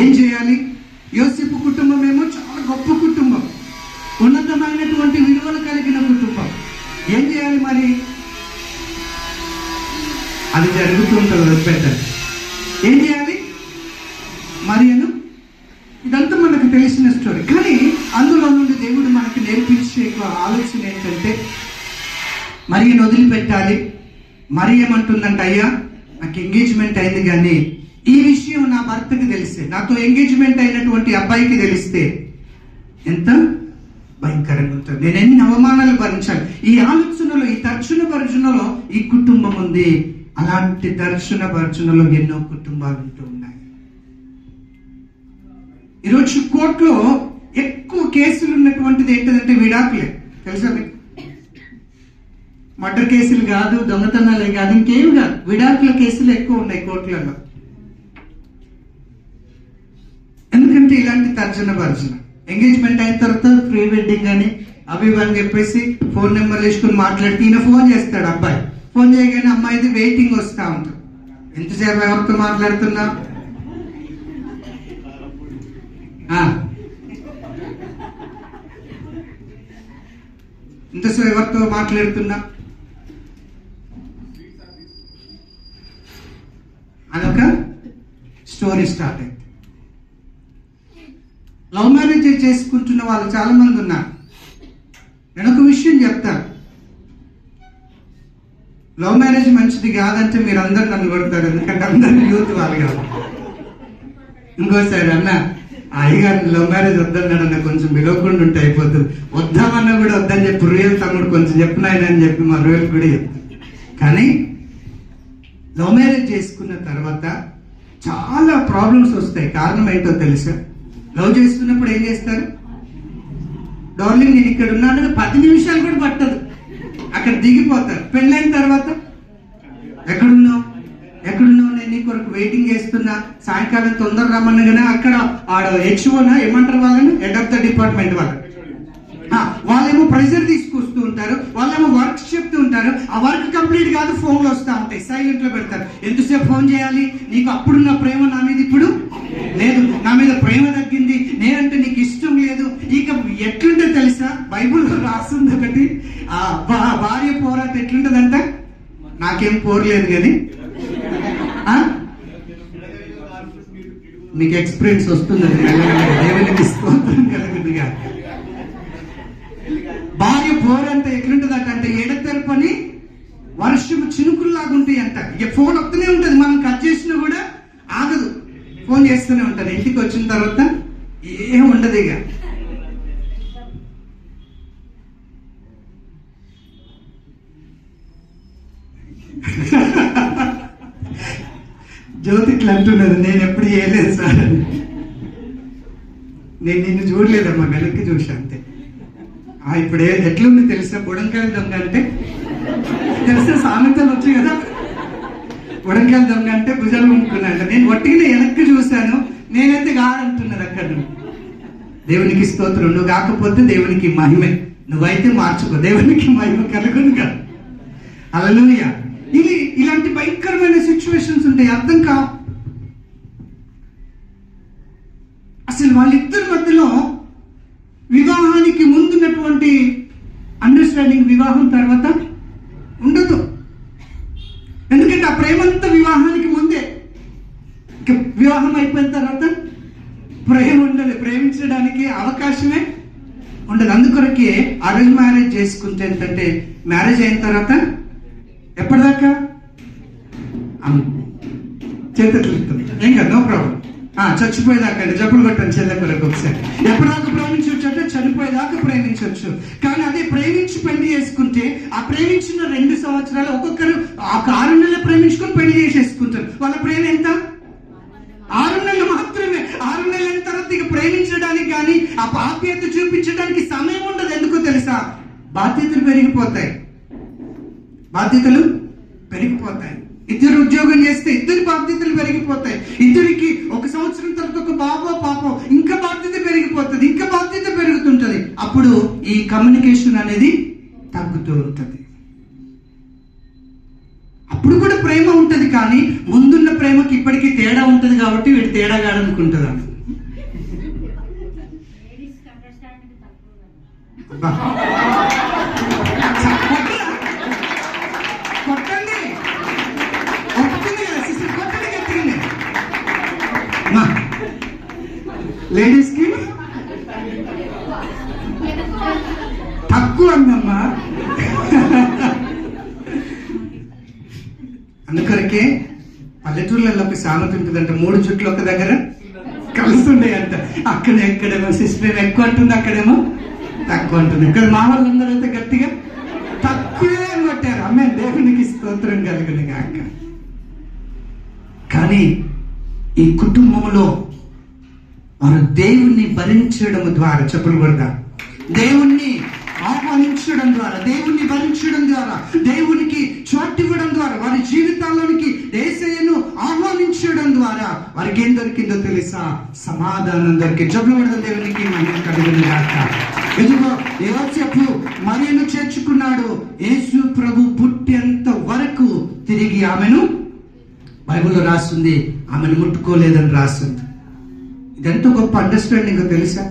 ఏం చేయాలి? యోసేపు కుటుంబం ఏమో చాలా గొప్ప కుటుంబం, ఉన్నతమైనటువంటి విలువలు కలిగిన కుటుంబం. ఏం చేయాలి మరి? అది జరుగుతుంటుంది పెద్ద. ఏం చేయాలి మరి? ఇదంతా మనకు తెలిసిన స్టోరీ. కానీ అందులో నుండి దేవుడు మనకి నేర్పించే ఆలోచన ఏంటంటే, మరియను వదిలిపెట్టాలి. మరి ఏమంటుందంటే, అయ్యా నాకు ఎంగేజ్మెంట్ అయింది, కానీ ఈ విషయం నా భర్తకి తెలిస్తే, నాతో ఎంగేజ్మెంట్ అయినటువంటి అబ్బాయికి తెలిస్తే ఎంత భయంకరంగా ఉంటుంది, నేను ఎన్ని అవమానాలు భరించాలి. ఈ ఆలోచనలో, ఈ దర్శన భర్జనలో ఈ కుటుంబం ఉంది. అలాంటి దర్శన భర్జనలో ఎన్నో కుటుంబాలు ఉంటూ ఉన్నాయి. ఈరోజు కోర్టులో ఎక్కువ కేసులు ఉన్నటువంటిది ఏంటంటే విడాకులే. తెలుసా మీకు? మర్డర్ కేసులు కాదు, దొంగతనాలే కాదు, ఇంకేం కాదు, విడాకుల కేసులు ఎక్కువ ఉన్నాయి కోర్టులలో. ఎందుకంటే ఇలాంటి తర్జన భర్జన. ఎంగేజ్మెంట్ అయిన తర్వాత ప్రీ వెడ్డింగ్ అని అవి అని చెప్పేసి ఫోన్ నెంబర్లు వేసుకుని మాట్లాడితే ఈయన ఫోన్ చేస్తాడు అబ్బాయి. ఫోన్ చేయగానే అమ్మాయిది వెయిటింగ్ వస్తూ ఉంటుంది. ఎంతసేపు ఎవరితో మాట్లాడుతున్నా? ఇంతసేపు ఎవరితో మాట్లాడుతున్నా? అదొక స్టోరీ స్టార్ట్ అయింది. లవ్ మ్యారేజ్ చేసుకుంటున్న వాళ్ళు చాలా మంది ఉన్నారు. నేను ఒక విషయం చెప్తాను. లవ్ మ్యారేజ్ మంచిది కాదంటే మీరు అందరు నన్ను కొడతారు, ఎందుకంటే అందరు యూత్ వాళ్ళు కాదు. ఇంకోసారి అన్న అయ్యగారు లవ్ మ్యారేజ్ వద్దన్నాడు అన్న, కొంచెం పిలవకుండా ఉంటే అయిపోతుంది. వద్దామన్నా కూడా వద్దని చెప్పి రుయల్ తమ్ముడు కొంచెం చెప్పినాయన అని చెప్పి మా రుయల్ కూడా చెప్తాను. కానీ లవ్ మ్యారేజ్ చేసుకున్న తర్వాత చాలా ప్రాబ్లమ్స్ వస్తాయి. కారణం ఏంటో తెలుసా? లవ్ చేస్తున్నప్పుడు ఏం చేస్తారు? డార్లింగ్ నేను ఇక్కడ ఉన్నాను 10 నిమిషాలు కూడా పట్టదు, అక్కడ దిగిపోతారు. పెళ్ళైన తర్వాత ఎక్కడున్నావు నేను నీ కొరకు వెయిటింగ్ చేస్తున్నా, సాయంకాలం తొందర రమ్మనగానే అక్కడ ఆడ హెచ్ఓనా ఏమంటారు వాళ్ళని, హెడ్ ఆఫ్ ద డిపార్ట్మెంట్ వాళ్ళేమో ప్రెషర్ తీసుకొస్తూ ఉంటారు, వాళ్ళేమో వర్క్ చెప్తూ ఉంటారు. ఆ వర్క్ కంప్లీట్ కాదు, ఫోన్లు వస్తూ ఉంటాయి, సైలెంట్ లో పెడతారు. ఎంతసేపు ఫోన్ చేయాలి? నీకు అప్పుడున్న ప్రేమ నా మీద ఇప్పుడు లేదు, నా మీద ప్రేమ తగ్గింది, నేనంటే నీకు ఇష్టం లేదు. ఇక ఎట్లుంటే తెలుసా? బైబుల్లో రాస్తుంది ఒకటి, ఆ భార్య పోరాటం ఎట్లుంటదంట? నాకేం పోరలేదు కానీ మీకు ఎక్స్పీరియన్స్ వస్తుంది. దేవునికి స్తోత్రం కలుగుతుందిగా. భార్య పోరంతా ఎట్లుంటదట అంటే ఎడతెరపని వర్షం చినుకుల్లాగా ఉంటాయి అంట. ఇక ఫోన్ వస్తూనే ఉంటది, మనం కట్ చేసినా కూడా ఆగదు, ఫోన్ చేస్తూనే ఉంటాను. ఇంటికి వచ్చిన తర్వాత ఏం ఉండదు ఇక. జ్యోతి ఇట్లా అంటున్నది, నేను ఎప్పుడు చేయలేదు సార్, నేను నిన్ను చూడలేదమ్మా, వెనక్కి చూసా అంతే. ఇప్పుడు ఎట్లుంది తెలుసా? బుడంకాయల దొంగ అంటే తెలుసా? సామెతలు వచ్చాయి కదా, బుడంకాయల దొంగ అంటే భుజాలు ఉంటున్నాంట. నేను ఒట్టిగా వెనక్కి చూశాను, నేనైతే కాదంటున్నది అక్కడ. దేవునికి స్తోత్రం. నువ్వు కాకపోతే దేవునికి మహిమే, నువ్వైతే మార్చుకో, దేవునికి మహిమ కలుగును కదా. హల్లెలూయా. ఇలాంటి భయంకరమైన సిచ్యువేషన్స్ ఉంటాయి, అర్థం కావు. అసలు వాళ్ళిద్దరి మధ్యలో వివాహానికి ముందున్నటువంటి అండర్స్టాండింగ్ వివాహం తర్వాత ఉండదు. ఎందుకంటే ఆ ప్రేమంతా వివాహానికి ముందే. వివాహం అయిపోయిన తర్వాత ప్రేమ ఉండదు, ప్రేమించడానికి అవకాశమే ఉండదు. అందుకొరకే అరేంజ్ మ్యారేజ్ చేసుకుంటే ఏంటంటే, మ్యారేజ్ అయిన తర్వాత ఎప్పటిదాకా చేతులు ఏం కాదు, నో ప్రాబ్లం. చచ్చిపోయేదాకా జబ్బులు కొట్టండి చెల్లె కొరకు ఒకసారి. ఎప్పటిదాకా ప్రేమించవచ్చు అంటే చనిపోయేదాకా ప్రేమించవచ్చు. కానీ అదే ప్రేమించి పెళ్లి చేసుకుంటే ఆ ప్రేమించిన 2 సంవత్సరాలు ఒక్కొక్కరు 6 నెలలు ప్రేమించుకొని పెళ్లి చేసేసుకుంటారు. వాళ్ళ ప్రేమ ఎంత? 6 నెలలు మాత్రమే. 6 నెలల తర్వాత ఇక ప్రేమించడానికి కానీ ఆ ఆప్యాయత చూపించడానికి సమయం ఉండదు. ఎందుకో తెలుసా? బాధ్యతలు పెరిగిపోతాయి. ఇద్దరు ఉద్యోగం చేస్తే ఇద్దరి బాధ్యతలు పెరిగిపోతాయి. ఇద్దరికి 1 సంవత్సరం తర్వాత ఒక బాబో పాపో, ఇంకా బాధ్యత పెరిగిపోతుంది, ఇంకా బాధ్యత పెరుగుతుంటది. అప్పుడు ఈ కమ్యూనికేషన్ అనేది తగ్గుతూ ఉంటుంది. అప్పుడు కూడా ప్రేమ ఉంటది, కానీ ముందున్న ప్రేమకి ఇప్పటికీ తేడా ఉంటది. కాబట్టి వీడు తేడాగాడనుకుంటుంది. కొట్టండి, ఒప్పుకుంది కదా సిస్టర్, కొట్టండి గట్టిగానే. లేడీస్ కి తక్కువ అందమ్మా. అందుకొరకే పల్లెటూర్లలో ఒక సామెత ఉంటుందంట, 3 జుట్లు ఒక దగ్గర కలుస్తుండే అంట. అక్కడ ఎక్కడేమో సిస్టర్ ఎక్కువ అంటుంది, అక్కడేమో తక్కువ అంటుంది. ఇక్కడ మా వాళ్ళందరూ అయితే గట్టిగా తక్కువే కొట్టారు. అమ్మే దేవునికి స్తోత్రం కలుగును గాక. కానీ ఈ కుటుంబంలో వారు దేవుణ్ణి భరించడం ద్వారా, చెప్పులు కొడతా, దేవుణ్ణి ఆహ్వానించడం ద్వారా, దేవుణ్ణి భరించడం ద్వారా, దేవునికి చోటివ్వడం ద్వారా, వారి జీవితాల్లోనికి యేసయ్యను ఆహ్వానించడం ద్వారా వారికి ఏం దొరికిందో తెలుసా? సమాధానం దొరికి. చెప్పులు కొడతా, దేవునికి మహిమ కలుగును గాక. ఇదిగో యోసేపు మరియను చేర్చుకున్నాడు. యేసు ప్రభు పుట్టేంత వరకు తిరిగి ఆమెను, బైబిల్లో రాస్తుంది, ఆమెను ముట్టుకోలేదని రాస్తుంది. ఇదెంత గొప్ప అండర్స్టాండింగ్ తెలుసా?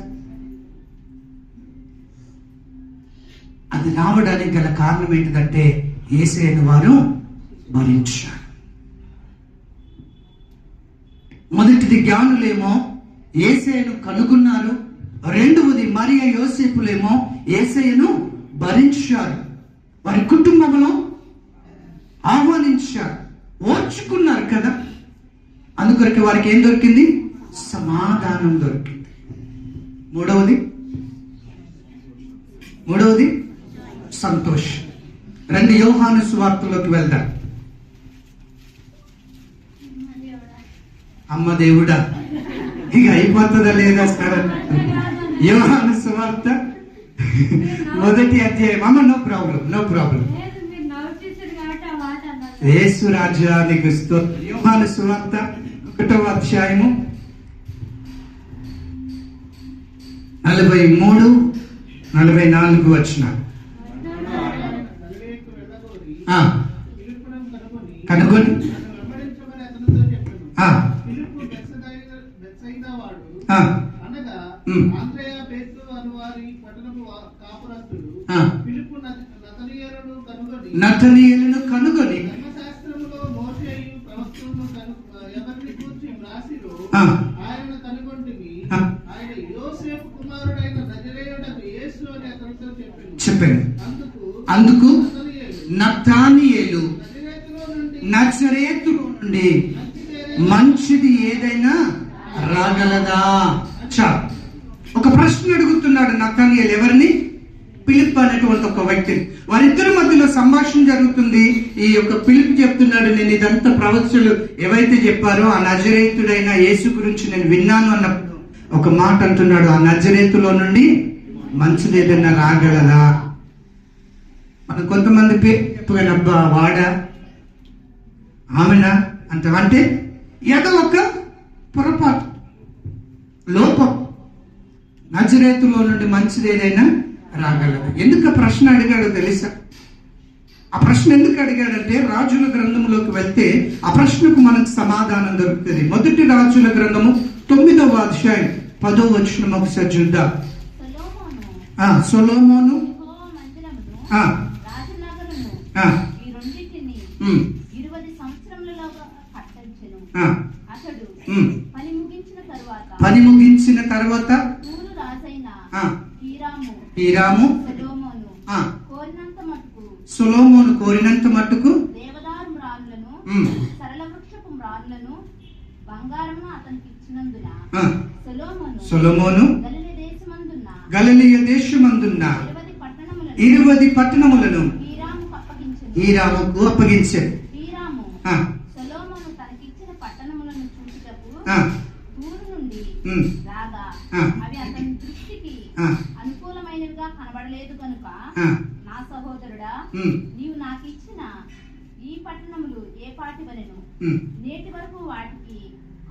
అది రావడానికి గల కారణం ఏంటిదంటే యేసయ్యను వారు భరించారు. మొదటిది జ్ఞానులేమో యేసయ్యను కనుగొన్నారు, రెండవది మరియ యోసేపులేమో యేసయ్యను భరించారు, వారి కుటుంబంలో ఆహ్వానించారు, ఓర్చుకున్నారు కదా. అందుకొరకు వారికి ఏం దొరికింది? సమాధానం దొరికింది. మూడవది సంతోషం. రండి యోహాను సువార్తలోకి వెళ్దాం. అమ్మ దేవుడా, ఇక అయిపోతుందా లేదా సార్? యోహాను సువార్త 1వ అధ్యాయం. అమ్మ నో ప్రాబ్లం. యేసు రాజ్యానికి స్తోత్రం. యోహాను సువార్త 1వ అధ్యాయము 43, 44 వచనాలు. కనుగొని నతనీయులను కనుగొని చెప్పాను. అందుకు నతనీయులు నజరేతులో నుండి మంచిది ఏదైనా రాగలదా? ఒక ప్రశ్న అడుగుతున్నాడు నతనీయులు. ఎవరిని? ఫిలిప్ అనేటువంటి ఒక వ్యక్తిని. వారిద్దరి మధ్యలో సంభాషణ జరుగుతుంది. ఈ యొక్క ఫిలిప్ చెప్తున్నాడు, నేను ఇదంతా ప్రవక్తలు ఏవైతే చెప్పారో ఆ నజరేతుడైన యేసు గురించి నేను విన్నాను అన్నప్పుడు ఒక మాట అంటున్నాడు, ఆ నజరేతులో నుండి మంచిది ఏదైనా రాగలదా? మనం కొంతమంది పేరు చెప్పగలబ్బా, వాడా, ఆమెనా అంటే ఏదో ఒక పొరపాటు, లోపం. నజరేతులో నుండి మంచిది ఏదైనా రాగలదు. ఎందుకు ప్రశ్న అడిగాడో తెలుసా? ఆ ప్రశ్న ఎందుకు అడిగాడంటే రాజుల గ్రంథంలోకి వెళ్తే ఆ ప్రశ్నకు మనకు సమాధానం దొరుకుతుంది. 1 రాజుల గ్రంథము 9వ అధ్యాయం 10వ వచనం ఒకసారి చూద్దాం. సొలొమోను పని ముగించిన తర్వాత హీరాము సొలొమోను కోరినంత మట్టుకు సొలొమోను గలిలయ దేశమందున్న 20 పట్టణములను హీరాముకు అప్పగించాడు. అనుకూలమైనవిగా కనబడలేదు కనుక నా సహోదరుడా, నీవు నాకు ఇచ్చిన ఈ పట్టణములు ఏ పాటివలెను? నేటి వరకు వాటికి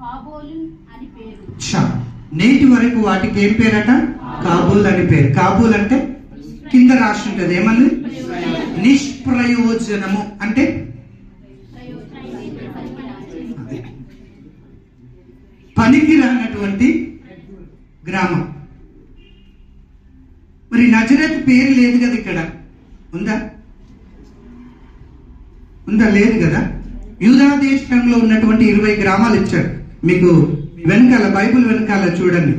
కాబోలు అని పేరు. నేటి వరకు వాటికి ఏం పేరట? కాబూల్ అని పేరు. కాబూల్ అంటే కింద రాసి ఉంటది, ఏమన్నా నిష్ప్రయోజనము అంటే పనికి రానటువంటి గ్రామం. మరి నజరేతు పేరు లేదు కదా ఇక్కడ, ఉందా? లేదు కదా. యూదా దేశంలో ఉన్నటువంటి 20 గ్రామాలు ఇచ్చారు మీకు. వెనకాల బైబిల్ వెనకాల చూడండి,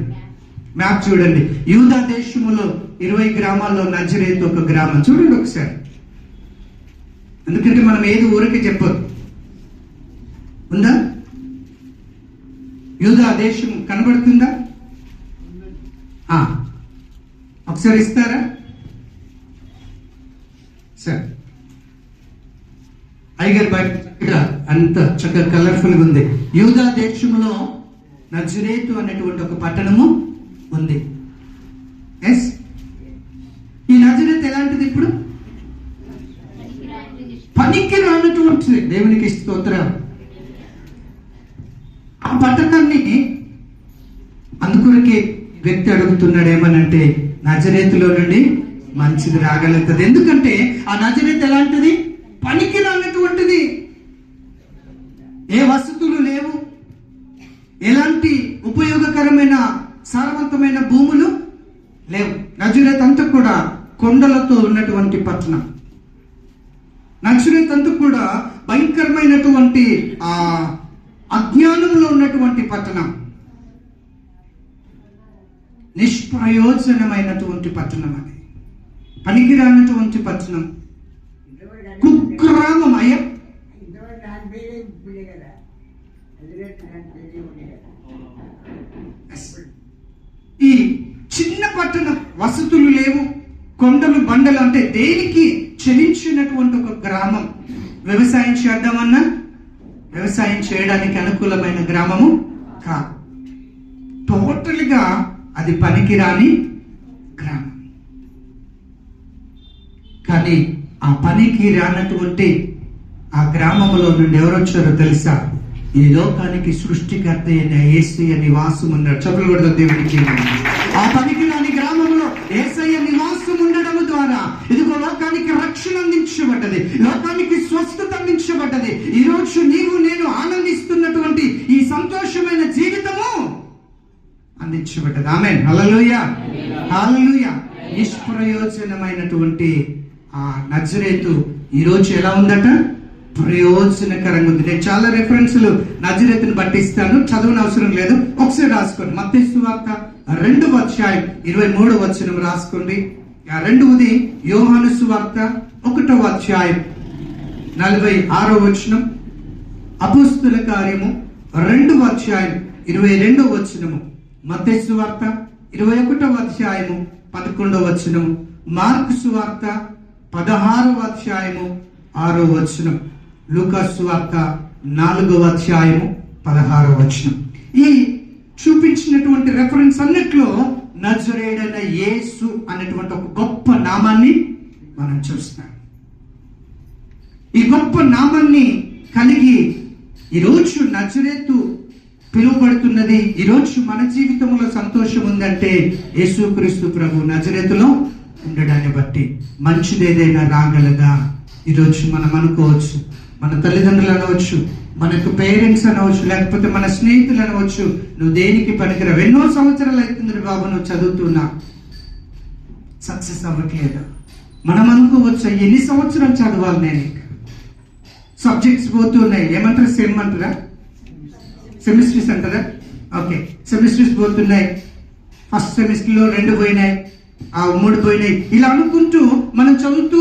మ్యాప్ చూడండి. యూదా దేశములో 20 గ్రామాల్లో నజరేతు ఒక గ్రామం. చూడండి ఒకసారి, ఎందుకంటే మనం ఏది ఊరికి చెప్పదు. ఉందా? యూదా దేశం కనబడుతుందా? ఒకసారి ఇస్తారా సార్? ఐగర్ బయట అంత చక్కగా కలర్ఫుల్ గా ఉంది. యూదా దేశంలో నజరేతు అనేటువంటి ఒక పట్టణము ఉంది. ఎస్, ఈ నజరేతు ఎలాంటిది? ఇప్పుడు పనికి రానటువంటిది. దేవునికి స్తోత్రం. ఆ పట్టణాన్ని అందుకొరకే వ్యక్తి అడుగుతున్నాడు ఏమనంటే, నజరేతులో నుండి మంచిది రాగలుగుతుంది. ఎందుకంటే ఆ నజరేతు ఎలాంటిది? పనికి రానటువంటిది. ఏ వసతులు లేవు, ఎలాంటి ఉపయోగకరమైన సారవంతమైన భూములు లేవు. నజరేతు అంతా కూడా కొండలతో ఉన్నటువంటి పట్టణం. నజరేతు అంతా కూడా భయంకరమైనటువంటి అజ్ఞానంలో ఉన్నటువంటి పట్టణం, నిష్ప్రయోజనమైనటువంటి పట్టణం, అది పనికిరానటువంటి పట్టణం, కుగ్రామం. అయ్యా, ఈ చిన్న పట్టణం, వసతులు లేవు, కొండలు బండలు, అంటే దేనికి చెలించినటువంటి ఒక గ్రామం. వ్యవసాయం చేద్దామన్నా వ్యవసాయం చేయడానికి అనుకూలమైన గ్రామము కాదు. టోటల్గా అది పనికిరాని గ్రామం. కానీ ఆ పనికి రానటువంటి ఆ గ్రామంలో నుండి ఎవరు వచ్చారో తెలుసా? ఈ లోకానికి సృష్టికర్త అయిన యేసయ్య నివాసం ఉన్నాడు. చెప్పులు కొడతా దేవునికి. ఆ పనికి రాని గ్రామంలో యేసయ్య నివాసం ఉండడం ద్వారా ఇదిగో లోకానికి రక్షణ అందించబడ్డది, లోకానికి స్వస్థత అందించబడ్డది. ఈ రోజు నీవు నేను ఆనందిస్తున్నటువంటి ఈ సంతోషమైన జీవితము అందించబడ్డది. ఆమేన్. హల్లెలూయా, హల్లెలూయా. నిష్ప్రయోజనమైనటువంటి ఆ నజరేతు ఈ రోజు ఎలా ఉందట? ప్రయోజనకరంగా ఉంది. నేను చాలా రెఫరెన్స్లు నజరేతుని బట్టి ఇస్తాను, చదవని అవసరం లేదు, ఒకసారి రాసుకోండి. మత్తయి సువార్త 2వ అధ్యాయం 23వ వచనం రాసుకోండి. రెండవది యోహాను సువార్త 1వ అధ్యాయం 46వ వచనం. అపోస్తుల కార్యము 2వ అధ్యాయం 22వ వచనము. మత్తయి సువార్త 21వ అధ్యాయము 11వ వచనము. మార్కు సువార్త 16వ అధ్యాయము 6వ వచనం. లూకా సువార్త 4వ అధ్యాయము 16వ వచనం. ఈ చూపించినటువంటి రెఫరెన్స్ అన్నిట్లో నజరేయుడైన యేసు అనేటువంటి ఒక గొప్ప నామాన్ని మనం చూస్తాం. ఈ గొప్ప నామాన్ని కలిగి ఈరోజు నజరేతు పిలువబడుతున్నది. ఈరోజు మన జీవితంలో సంతోషం ఉందంటే యేసుక్రీస్తు ప్రభు నజరేతులో ఉండడాన్ని బట్టి. మంచిది ఏదైనా రాగలదా? ఈరోజు మనం అనుకోవచ్చు, మన తల్లిదండ్రులు అనవచ్చు, మనకు పేరెంట్స్ అనవచ్చు, లేకపోతే మన స్నేహితులు అనవచ్చు, నువ్వు దేనికి పనికిరావు, ఎన్నో సంవత్సరాలు అవుతుంది బాబు నువ్వు చదువుతున్నా, సక్సెస్ అవ్వట్లేదు. మనం అనుకోవచ్చు, ఎన్ని సంవత్సరాలు చదవాలి నేను, సబ్జెక్ట్స్ పోతున్నాయి, ఏమంటారు, సెమ్ అంటారా, సెమిస్టర్స్ అంటారా, ఓకే, సెమిస్టర్స్ పోతున్నాయి, ఫస్ట్ సెమిస్టర్లో 2 పోయినాయి, 3 పోయినాయి, ఇలా అనుకుంటూ మనం చదువుతూ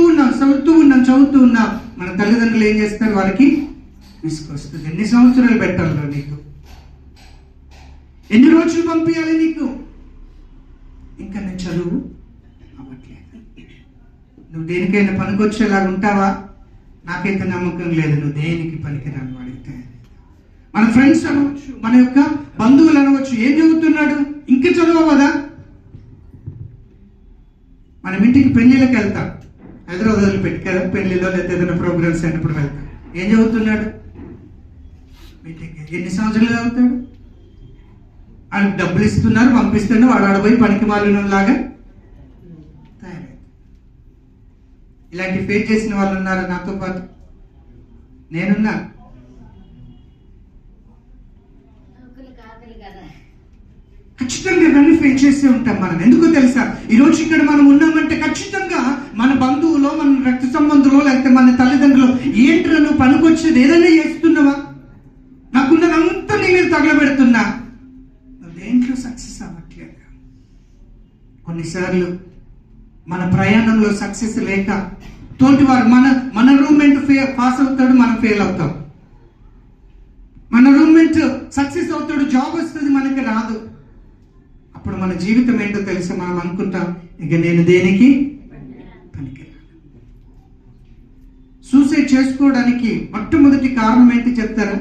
ఉన్నాం. మన తల్లిదండ్రులు ఏం చేస్తారు, వారికి తీసుకొస్తుంది. ఎన్ని సంవత్సరాలు పెట్టాలో నీకు, ఎన్ని రోజులు పంపించాలి నీకు, ఇంకా నేను చదువు అవ్వట్లేదు. నువ్వు దేనికైనా పనికొచ్చేలాగా ఉంటావా? నాకైతే నమ్మకం లేదు, నువ్వు దేనికి పనికిరాని వాడితే. మన ఫ్రెండ్స్ అనవచ్చు, మన యొక్క బంధువులు అనవచ్చు, ఏం చదువుతున్నాడు, ఇంకా చదవదా? మనం ఇంటికి పెళ్లిళ్ళకి వెళ్తాం, హైదరాబాద్లో పెట్టి కదా పెళ్లిలో, లేకపోతే ఏదైనా ప్రోగ్రామ్స్ అయినప్పుడు వెళ్తాం. ఏం చదువుతున్నాడు, ఎన్ని సంవత్సరాలు చదువుతాడు? వాళ్ళకి డబ్బులు ఇస్తున్నారు, పంపిస్తున్నారు, వాడు ఆడపోయి పనికి మాలినలాగా తయారవుతాడు. ఇలాంటి ఫేస్ చేసిన వాళ్ళు ఉన్నారు నాతో పాటు, నేనున్నా. ఖచ్చితంగా ఇవన్నీ ఫేస్ చేస్తూ ఉంటాం మనం. ఎందుకో తెలుసా, ఈరోజు ఇక్కడ మనం ఉన్నామంటే ఖచ్చితంగా మన బంధువులో, మన రక్త సంబంధులో, లేకపోతే మన తల్లిదండ్రులు, ఏంట్రా నువ్వు పనికొచ్చేది ఏదైనా చేస్తున్నావా, నాకున్నదంతా నీ మీద తగలబెడుతున్నా, దేంట్లో సక్సెస్ అవ్వట్లేదు. కొన్నిసార్లు మన ప్రయాణంలో సక్సెస్ లేక తోటివారు, మన రూమ్మేట్ పాస్ అవుతాడు, మనం ఫెయిల్ అవుతాం. మన రూమ్మేట్ సక్సెస్ అవుతాడు, జాబ్ వస్తుంది, మనకి రాదు. అప్పుడు మన జీవితం ఏంటో తెలుసా, మనం అనుకుంటాం, ఇక నేను దేనికి పనికిరాను. సూసైడ్ చేసుకోవడానికి మొట్టమొదటి కారణం ఏంటి చెప్తారా?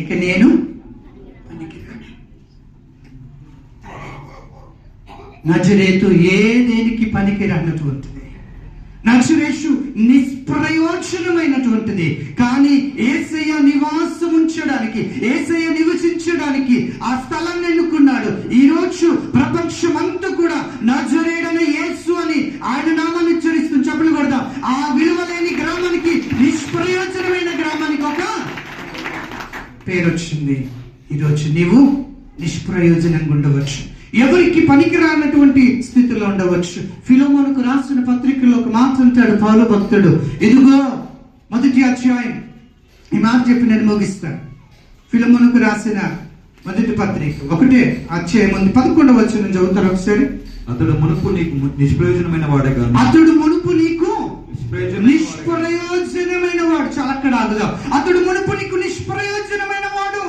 ఇక నేను పనికిరాను. నజరేతు ఏ దేనికి పనికి రానటువంటిది, నజరేతు నిష్ప్రయోజనమైనటువంటిది. కానీ యేసయ్య నివాసం ఉంచడానికి, యేసయ్య నివసించడానికి ఆ స్థలాన్ని ఎన్నుకున్నాడు. ఈ రోజు ప్రపంచమంతా కూడా నజరేయుడైన యేసు అని ఆయన నామాన్ని ఉచ్చరిస్తుంది. చెప్పులు కొడదాం. ఆ విలువలేని గ్రామానికి, నిష్ప్రయోజనమైన గ్రామానికి ఒక పేరు వచ్చింది. ఈరోజు నీవు నిష్ప్రయోజనంగా ఉండవచ్చు, ఎవరికి పనికిరానటువంటి స్థితిలో ఉండవచ్చు. ఫిలోమోనుకు రాసిన పత్రికలో ఒక మాట అంటాడు పౌలు భక్తుడు. ఇదిగో 1వ అధ్యాయం, ఈ మాట చెప్పి నేను ముగిస్తాను. ఫిలోమోనుకు రాసిన 1వ పత్రిక 1వ అధ్యాయం 11వ వచనం చదువుతారు ఒకసారి. అతడు మునుపు నీకు నిష్ప్రయోజనమైన వాడే కాదు. అతడు మునుపు నీకు నిష్ప్రయోజనమైన వాడు. చాలా అక్కడ ఆగుదాం. అతడు మునుపు నీకు నిష్ప్రయోజనమైన వాడు,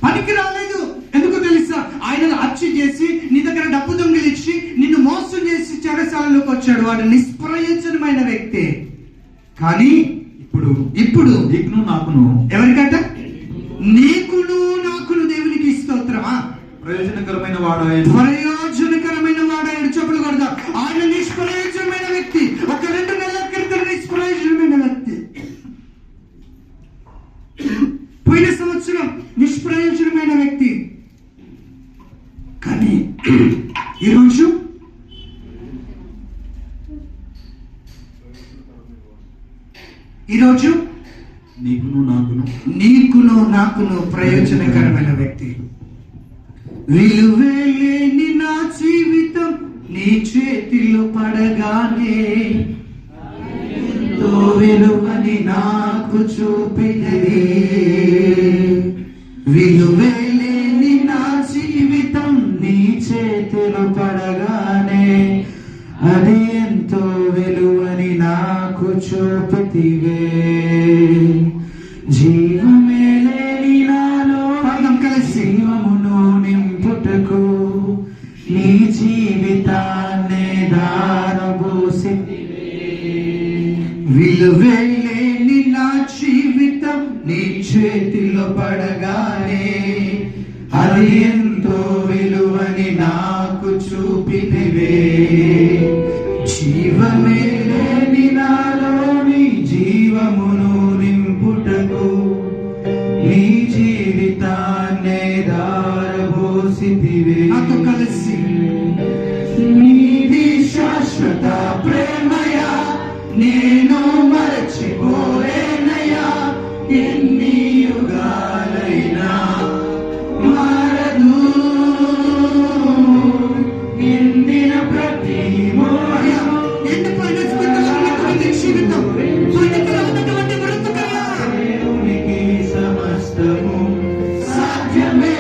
పనికి రాలేదు. ఎందుకు తెలుసా? ఆయనను హత్య చేసి నీ దగ్గర డబ్బు దొంగిలించి నిన్ను మోసం చేసి చెరసాలలోకి వచ్చాడు. వాడు నిష్ప్రయోజనమైన వ్యక్తి. కానీ ఇప్పుడు నీకును నాకును, ఎవరికట? నీకును నాకును దేవునికి స్తోత్రమా, ప్రయోజనకరమైన వాడాయను. ప్రయోజనకరమైన వాడాయను. చెప్పులు కొడదా. ఆయన నిష్ప్రయోజనమైన వ్యక్తి. ఒక 2 నెలల క్రితం నిష్ప్రయోజనమైన వ్యక్తి, పోయిన సంవత్సరం నిష్ప్రయోజనమైన వ్యక్తి. కానీ ఈరోజు నీకును నాకును ప్రయోజనకరమైన వ్యక్తి. విలువేలేని నా జీవితం నీ చేతిలో పడగానే ఎంతో విలువని నాకు చూపినది. విలువేలేని నా జీవితం నీ చేతిలో పడగానే అది ఎంతో విలువని నాకు చూపితివే. జీవమే లేని నాలో కలిసి జీవమును నింపుటకు నీ జీవితాన్నే దారబోసితివే. విలువేలేని నా జీవితం నీ చేతిలో పడగానే అది ఎంతో విలువని నాకు చూపితివే. జీవమే లేని నాలోని జీవమును నింపుటకు నీ జీవితాన్నే దారబోసితివే. నాతో కలిసి నీది శాశ్వత ప్రేమయా, నేను మరచిపోలేనయా. ఎన్ని యుగాలైనా మారదు, ఎండిన ప్రతి మోయం, ఎండిపోయిన స్థితిలో ఉన్నటువంటి జీవితం, పనికిరానటువంటి బ్రతుకయ్యా. దేవునికి సమస్తము సాధ్యమే.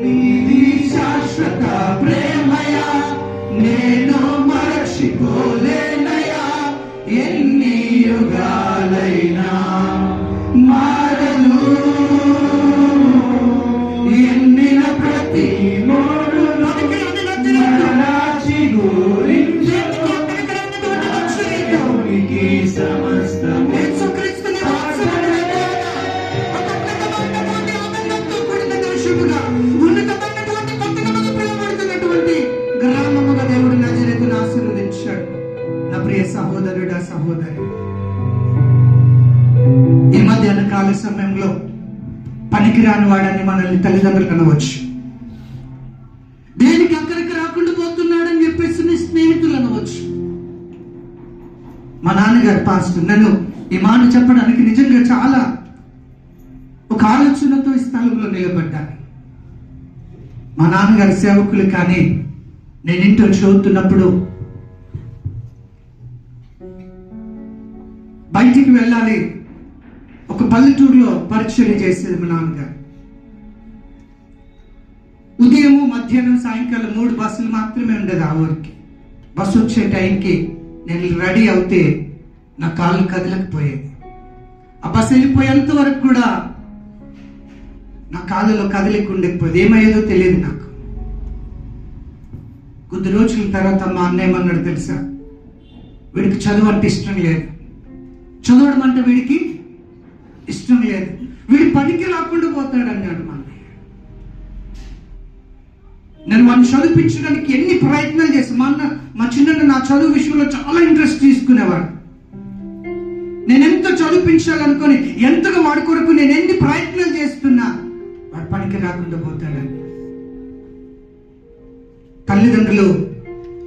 నీది శాశ్వత ప్రేమయా, నేను మరచిపోలేనయా. ఎన్ని యుగాలైనా మారను, ఎండిన ప్రతి మోడు మరచి గురించి దేవునికి సమస్తము గ్రామముగా దేవుడు నజరేతును ఆశీర్వదించాడు. నా ప్రియ సహోదరుడా, సహోదరి, ఈ మధ్యాహ్న కాల సమయంలో పనికిరాని వాడని మనల్ని తల్లిదండ్రులు అనవచ్చు, దేనికి అక్కడికి రాకుండా పోతున్నాడని చెప్పేసి నీ స్నేహితులు అనవచ్చు. మా నాన్నగారు పాస్టర్, నన్ను ఈ మాట చెప్పడానికి నిజంగా చాలా ఒక ఆలోచనతో ఈ స్థలంలో నిలబడ్డాను. మా నాన్నగారి సేవకులు. కానీ నేను ఇంట్లో చదువుతున్నప్పుడు బయటికి వెళ్ళాలి, ఒక పల్లెటూరులో పరిచయం చేసేది మా నాన్నగారు. ఉదయము, మధ్యాహ్నం, సాయంకాలం 3 బస్సులు మాత్రమే ఉండేది ఆ ఊరికి. బస్సు వచ్చే టైంకి నేను రెడీ అవుతే నా కాళ్ళు కదలకపోయేది. ఆ బస్సు వెళ్ళిపోయేంత వరకు కూడా నా కాళ్ళలో కదలికుండకపోయేది. ఏమయ్యేదో తెలియదు నాకు. కొద్ది రోజుల తర్వాత మా అన్నయ్య ఏమన్నాడు తెలుసా? వీడికి చదువు అంటే ఇష్టం లేదు, చదవడం అంటే వీడికి ఇష్టం లేదు, వీడి పనికి రాకుండా పోతాడు అన్నాడు మా అన్నయ్య. నేను వాడిని చదివించడానికి ఎన్ని ప్రయత్నాలు చేస్తాను. మా చిన్న నా చదువు విషయంలో చాలా ఇంట్రెస్ట్ తీసుకునేవాడు. నేను ఎంతో చదివించాలనుకొని ఎంతగా వాడి కొరకు నేను ఎన్ని ప్రయత్నాలు చేస్తున్నా వాడు పనికి రాకుండా పోతాడని. తల్లిదండ్రులు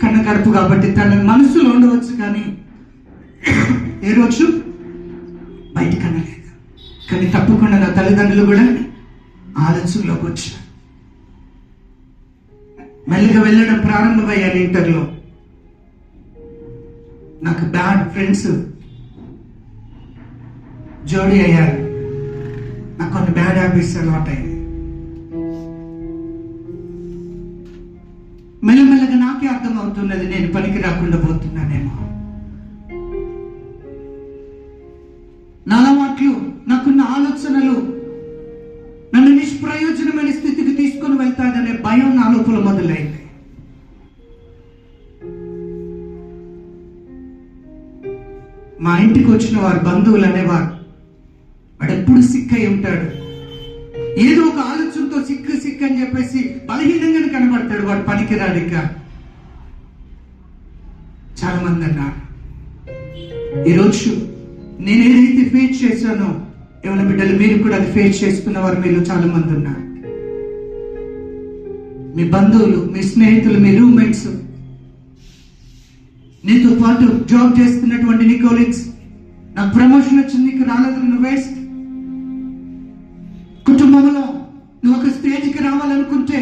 కన్న కడుపు కాబట్టి తన మనసులో ఉండవచ్చు, కానీ ఏ రోజు బయటికి అనలేదు. కానీ తప్పకుండా నా తల్లిదండ్రులు కూడా ఆలోచనలోకి వచ్చారు. మెల్లగా వెళ్ళడం ప్రారంభమయ్యాను. ఇంటర్లో నాకు బ్యాడ్ ఫ్రెండ్స్ జోడీ అయ్యారు. నాకు కొన్ని బ్యాడ్ హ్యాబిట్స్ అలవాటు అయ్యాయి. మెల్లమెల్లగా నాకే అర్థం అవుతున్నది నేను పనికి రాకుండా పోతున్నానేమో. నా అలవాట్లు, నాకున్న ఆలోచనలు నన్ను నిష్ప్రయోజనమైన స్థితికి తీసుకొని వెళ్తాదనే భయం నా లోపల మొదలైంది. మా ఇంటికి వచ్చిన వారు బంధువులు అనేవారు, వాడు ఎప్పుడు సిక్ అయి ఉంటాడు, ఏదో ఒక ఆలోచనతో సిక్కు అని చెప్పేసి బలహీనంగానే కనబడతాడు, వాడు పనికిరాడిక. చాలా మంది అన్నారు. ఈరోజు నేను ఏదైతే ఫేస్ చేశానో ఏమైనా బిడ్డలు మీరు కూడా అది ఫేస్ చేసుకున్న వారు మీరు చాలా మంది ఉన్నారు. మీ బంధువులు, మీ స్నేహితులు, మీ రూమ్మేట్స్, నీతో పాటు జాబ్ చేస్తున్నటువంటి నీ కొలీగ్స్, నాకు ప్రమోషన్ వచ్చింది నీకు రాలేదు, నువ్వు వేస్ట్. కుటుంబంలో నువ్వు ఒక స్టేజ్కి రావాలనుకుంటే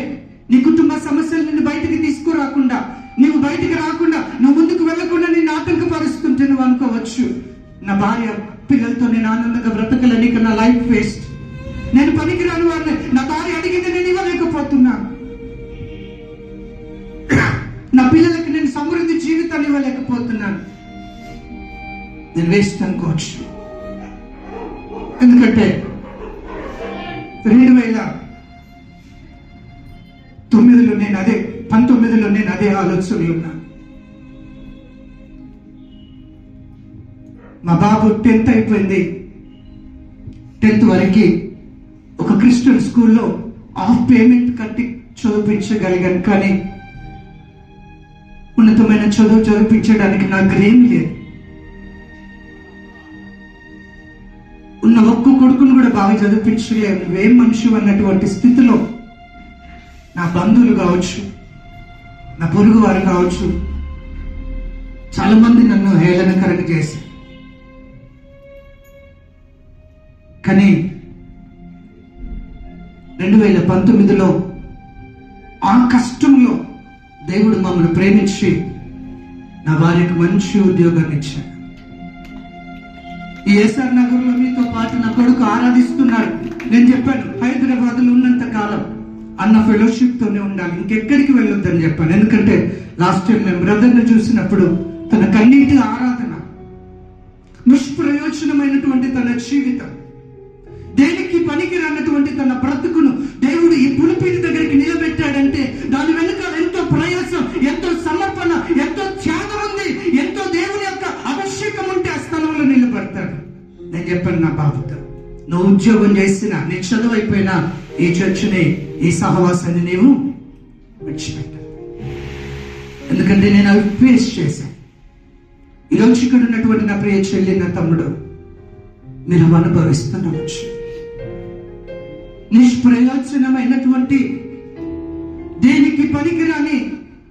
నీ కుటుంబ సమస్యలు నిన్ను బయటికి తీసుకురాకుండా, నువ్వు బయటికి రాకుండా, నువ్వు ముందుకు వెళ్లకుండా నేను ఆటంకపరుస్తుంటే నువ్వు అనుకోవచ్చు, నా భార్య పిల్లలతో నేను ఆనందంగా బ్రతకలేని, నా లైఫ్ వేస్ట్, నేను పనికిరాని వారిని, నా భార్య అడిగింది నేను ఇవ్వలేకపోతున్నాను, నా పిల్లలకి నేను సమృద్ధి జీవితాన్ని ఇవ్వలేకపోతున్నాను, నేను వేస్ట్ అనుకోవచ్చు. ఎందుకంటే 2019లో నేను అదే ఆలోచనలు ఉన్నాను. మా బాబు 10th అయిపోయింది. 10th వరకు ఒక క్రిస్టియన్ స్కూల్లో హాఫ్ పేమెంట్ కట్టి చదివించగలిగాను, కానీ ఉన్నతమైన చదువు చదివించడానికి నాకు ఏమీ లేదు. ఉన్న ఒక్క కొడుకును కూడా బాగా చదివించలేము, నువ్వేం మనిషి అన్నటువంటి స్థితిలో నా బంధువులు కావచ్చు, నా పొరుగు వారు కావచ్చు, చాలా మంది నన్ను హేళనకరంగా చేశారు. కానీ 2019లో ఆ కష్టంలో దేవుడు మమ్మల్ని ప్రేమించి నా భార్యకు మంచి ఉద్యోగాన్ని ఇచ్చాడు. ఈ ఎస్ఆర్ నగర్లో మీతో పాటు నా కొడుకు ఆరాధిస్తున్నాడు. నేను చెప్పాను, హైదరాబాద్లో ఉన్నంత కాలం అన్న ఫెలోషిప్ తోనే ఉండాలి, ఇంకెక్కడికి వెళ్ళొద్దని చెప్పాను. ఎందుకంటే లాస్ట్ టైం మేము బ్రదర్ని చూసినప్పుడు తన కన్నీటి ఆరాధన, నిష్ప్రయోజనమైనటువంటి తన జీవితం, దేనికి పనికి రానటువంటి తన బ్రతుకును దేవుడు ఈ పులిపీడి దగ్గరికి నిలబెట్టాడంటే దాని వెనుక ఎంతో ప్రయాసం, ఎంతో సమర్పణ, ఎంతో త్యాగం ఉంది, ఎంతో దేవుని యొక్క అభిషేకం ఉంటే ఆ స్థలంలో నిలబడతాడు. నేను చెప్పాను నా బాబుతో, నువ్వు ఉద్యోగం చేసినా, నీ చదువు అయిపోయినా ఈ చర్చిని, ఈ సహవాసాన్ని నీవు విడిచిపెట్టాను. ఎందుకంటే నేను అవి ఫేస్ చేశాను. ఈరోజు ఇక్కడ ఉన్నటువంటి నా ప్రియ చెల్లి, నా తమ్ముడు, మీరు అనుభవిస్తున్నవచ్చు. నిష్ప్రయోజనమైనటువంటి దేనికి పనికిరాని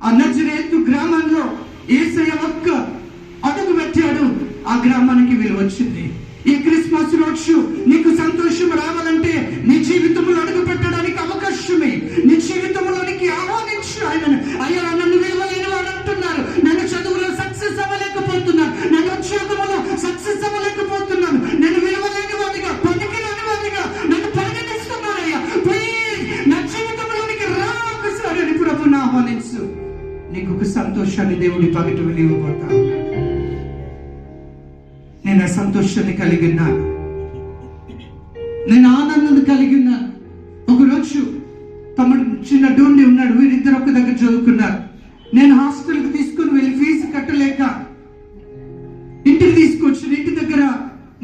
ఆ నజరేతు గ్రామంలో యేసయ్య ఒక్క అడుగు పెట్టాడు, ఆ గ్రామానికి విలువ వచ్చింది. ఈ క్రిస్మస్ రోజు నీకు సంతోషం రావాలంటే నీ జీవితంలో అడుగు పెట్టడానికి అవకాశమే, నీ జీవితంలోనికి ఆహ్వానించు ఆయనను. అయ్యా, నన్ను విలువలేని వాడు అంటున్నారు, నేను చదువులో సక్సెస్ అవ్వలేకపోతున్నాను, నేను ఉద్యోగంలో సక్సెస్ అవ్వలేకపోతున్నాను, నేను విలువలేని వాడిగా, పనికిరాని వాడిగా నన్ను పరిగణిస్తున్నానయ్యా, ప్లీజ్ నా జీవితంలోనికి రా ఒకసారి అని ప్రభువుని ఆహ్వానించు. నీకు ఒక సంతోషాన్ని దేవుడి పగటి వెలిగిపోతా. నేను ఆ సంతోషాన్ని కలిగి ఉన్నాను, నేను ఆనందాన్ని కలిగి ఉన్నాను. ఒకరోజు తమ్ముడు చిన్న డూండి ఉన్నాడు, వీరిద్దరు ఒక దగ్గర చదువుకున్నారు. నేను హాస్టల్కి తీసుకుని వెళ్ళి ఫీజు కట్టలేక ఇంటికి తీసుకొచ్చాను. ఇంటి దగ్గర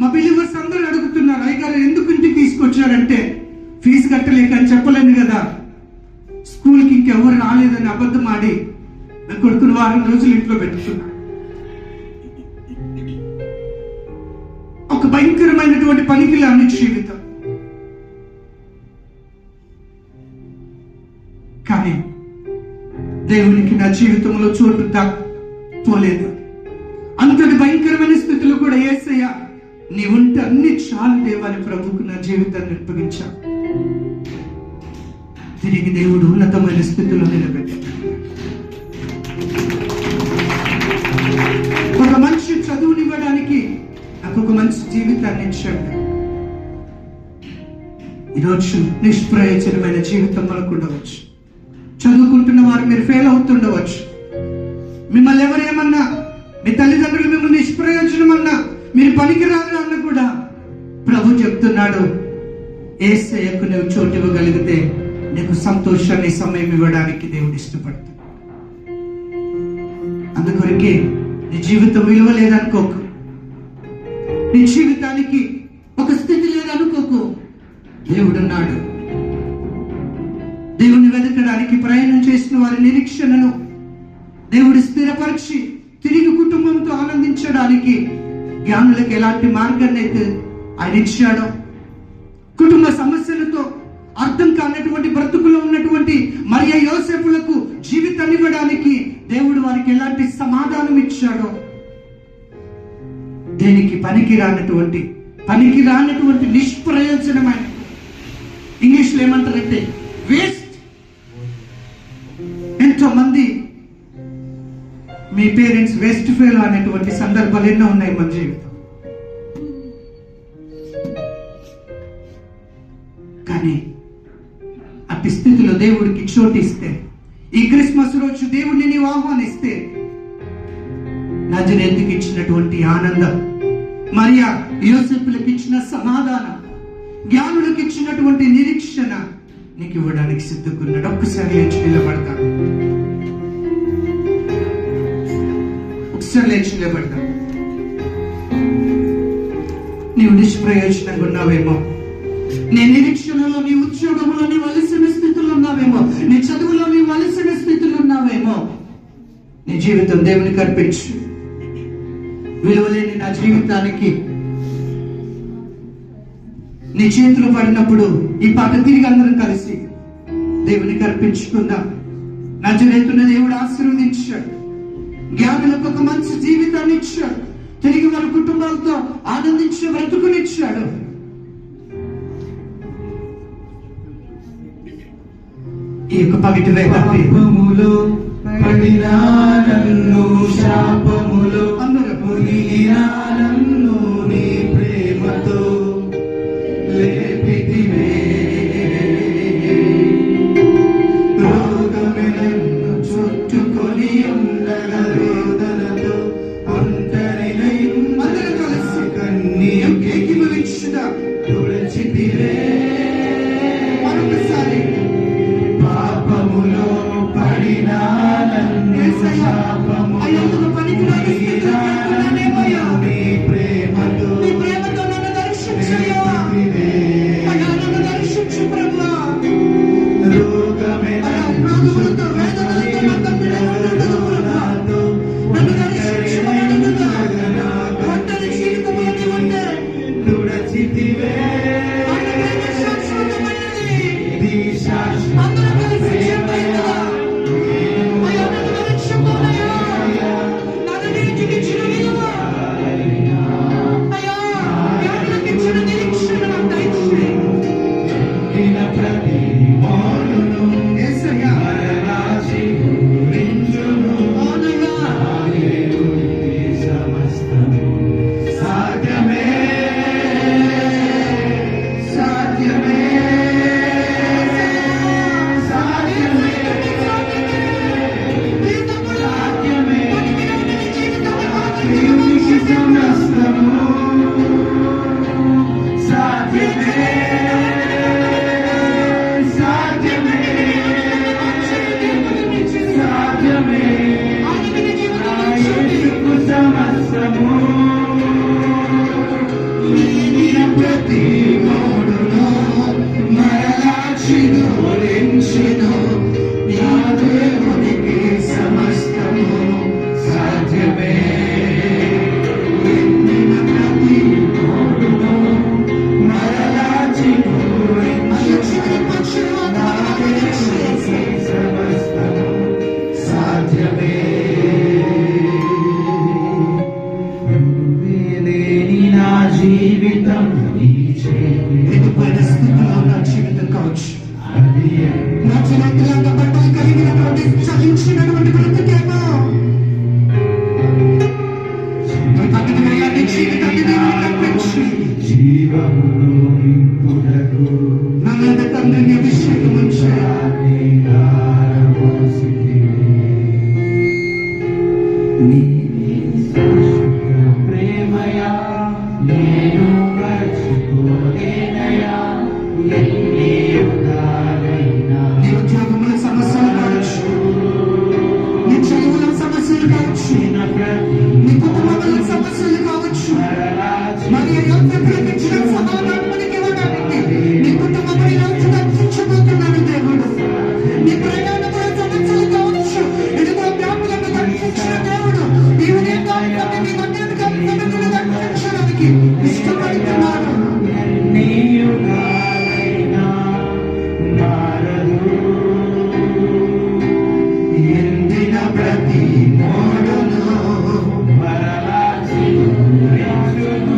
మా బిలీవర్స్ అందరూ అడుగుతున్నారు, అయ్యగారు ఎందుకు ఇంటికి తీసుకొచ్చారంటే ఫీజు కట్టలేక అని చెప్పలేను కదా, స్కూల్కి ఇంకెవరు రాలేదని అబద్ధం ఆడి నా కొడుకును వారం రోజులు ఇంట్లో పెట్టుకున్నా. ఒక భయంకరమైనటువంటి పనికి లాని జీవితం. కానీ దేవునికి నా జీవితంలో చోటు పోలేదు. అంతటి భయంకరమైన స్థితిలో కూడా యేసయ్య నీవుంటే అన్ని చాలు దేవాని ప్రభుకు నా జీవితాన్ని అర్పగించా. తిరిగి దేవుడు ఉన్నతమైన స్థితిలో నిలబెట్టాడు. ఒక మనిషి చదువునివ్వడానికి నాకు ఒక మంచి జీవితాన్ని ఇచ్చాడు. ఈరోజు నిష్ప్రయోజనమైన జీవితం మనకు ఉండవచ్చు. చదువుకుంటున్న వారు మీరు ఫెయిల్ అవుతుండవచ్చు. మిమ్మల్ని ఎవరేమన్నా, మీ తల్లిదండ్రులు మిమ్మల్ని నిష్ప్రయోజనం అన్నా, మీరు పనికిరాదు అన్న కూడా ప్రభు చెప్తున్నాడు, యేసయ్యకు నువ్వు చోటు ఇవ్వగలిగితే నీకు సంతోషాన్ని సమయం ఇవ్వడానికి దేవుడు ఇష్టపడతాడు. అందుకొరకే నీ జీవితం విలువ లేదనుకోకు, నీ జీవితానికి ఒక స్థితి లేదనుకోకు. దేవుడున్నాడు. దేవుని వెతకడానికి ప్రయాణం చేసిన వారి నిరీక్షణను దేవుడు స్థిరపరిచి తిరిగి కుటుంబంతో ఆనందించడానికి జ్ఞానులకు ఎలాంటి మార్గాన్ని అయితే ఆయన ఇచ్చాడో, కుటుంబ సమస్యలతో అర్థం కానటువంటి బ్రతుకులో ఉన్నటువంటి మరియ యోసేపులకు జీవితాన్ని ఇవ్వడానికి దేవుడు వారికి ఎలాంటి సమాధానం ఇచ్చాడో, దేనికి పనికి రానటువంటి నిష్ప్రయోజనమైన, ఇంగ్లీష్లో ఏమంటారంటే వేస్ట్. ఎంతో మంది మీ పేరెంట్స్ వేస్ట్ ఫెయిల్ అనేటువంటి సందర్భాలు ఎన్నో ఉన్నాయి మన జీవితం. కానీ అట్టి స్థితిలో దేవుడికి చోటిస్తే, ఈ క్రిస్మస్ రోజు దేవుడిని నీవు ఆహ్వానిస్తే, నజరేతుకి ఇచ్చినటువంటి ఆనందం, మరియా యోసేపులకు ఇచ్చిన సమాధానం, జ్ఞానులకు ఇచ్చినటువంటి నిరీక్షణ నీకు ఇవ్వడానికి సిద్ధకున్నాడు. ఒక్కసారి లేచి నిలబడతాను. ఒకసారి లేచి నిలబడతాను. నీవు నిష్ప్రయోజనంగా ఉన్నావేమో, నీ నిరీక్షణలో, నీ ఉద్యోగంలో నీ వలసిన స్థితిలో ఉన్నావేమో, నీ చదువులో నీ వలసిన స్థితిలో ఉన్నావేమో. నీ జీవితం దేవునికి అర్పించు. విలువలేని నా జీవితానికి నీ చేతులు పడినప్పుడు ఈ పాట తిరిగి అందరం కలిసి దేవునికి అర్పించుకుందాం. నజరేతున్న దేవుడు ఆశీర్వదించాడు. జ్ఞానులకు ఒక మంచి జీవితాన్ని ఇచ్చాడు. తిరిగి వారి కుటుంబాలతో ఆనందించే బ్రతుకునిచ్చాడు. ఈ యొక్క పవిత్ర పాపములో పడినా నన్ను, శాపములో మునిగినా నన్ను నీ ప్రేమతో లేపితివే. రోగమే నన్ను చుట్టుకొని ఉండగా వేదనతో ఒంటరినై అందరూ కలిసి కన్నీరు ఏకీభవించుదా తుడిచితివే. మరొకసారి పాపములో పడినా నన్ను, శాపములో మునిగినా నన్ను నీ ప్రేమతో లేపితివే. రోగమే నన్ను చుట్టుకొని ఉండగా నాతో ఒంటరినై ఉండగా నా కన్నీరు తుడిచితివే. ఇది శాశ్వత ప్రేమయా, చలించినటువంటి బ్రతుకేమో జీవితాన్ని కల్పించి నా మీద తండ్రిని అభిషేకం చేయాలి. ప్రేమయా నేను మర్చిపోలేనయా, ఎన్ని యుగాలైనా. నీ ఉద్యోగముల సమస్యలు కావచ్చు, నీ చదువుల సమస్యలు కావచ్చు, నీ కుటుంబంలో సమస్యలు కావచ్చు, మరి యోసేపులకు ఇచ్చిన సమాధానానికి ఇవ్వడానికి నీ కుటుంబం ఈ రోజు రక్షించబోతున్నాడు దేవుడు. నీ ప్రయాణముల సమస్యలు కావచ్చు, ఇదిగో వ్యాపులను రక్షించిన దేవుడు నీవు నీ కార్యాన్ని అన్నిటి కార్యాలను రక్షించడానికి ఇష్టపడుతున్నాడు. ఎన్ని యుగాలైనా మారదు, ఎండిన ప్రతి మోడును మరలా చిగురించును.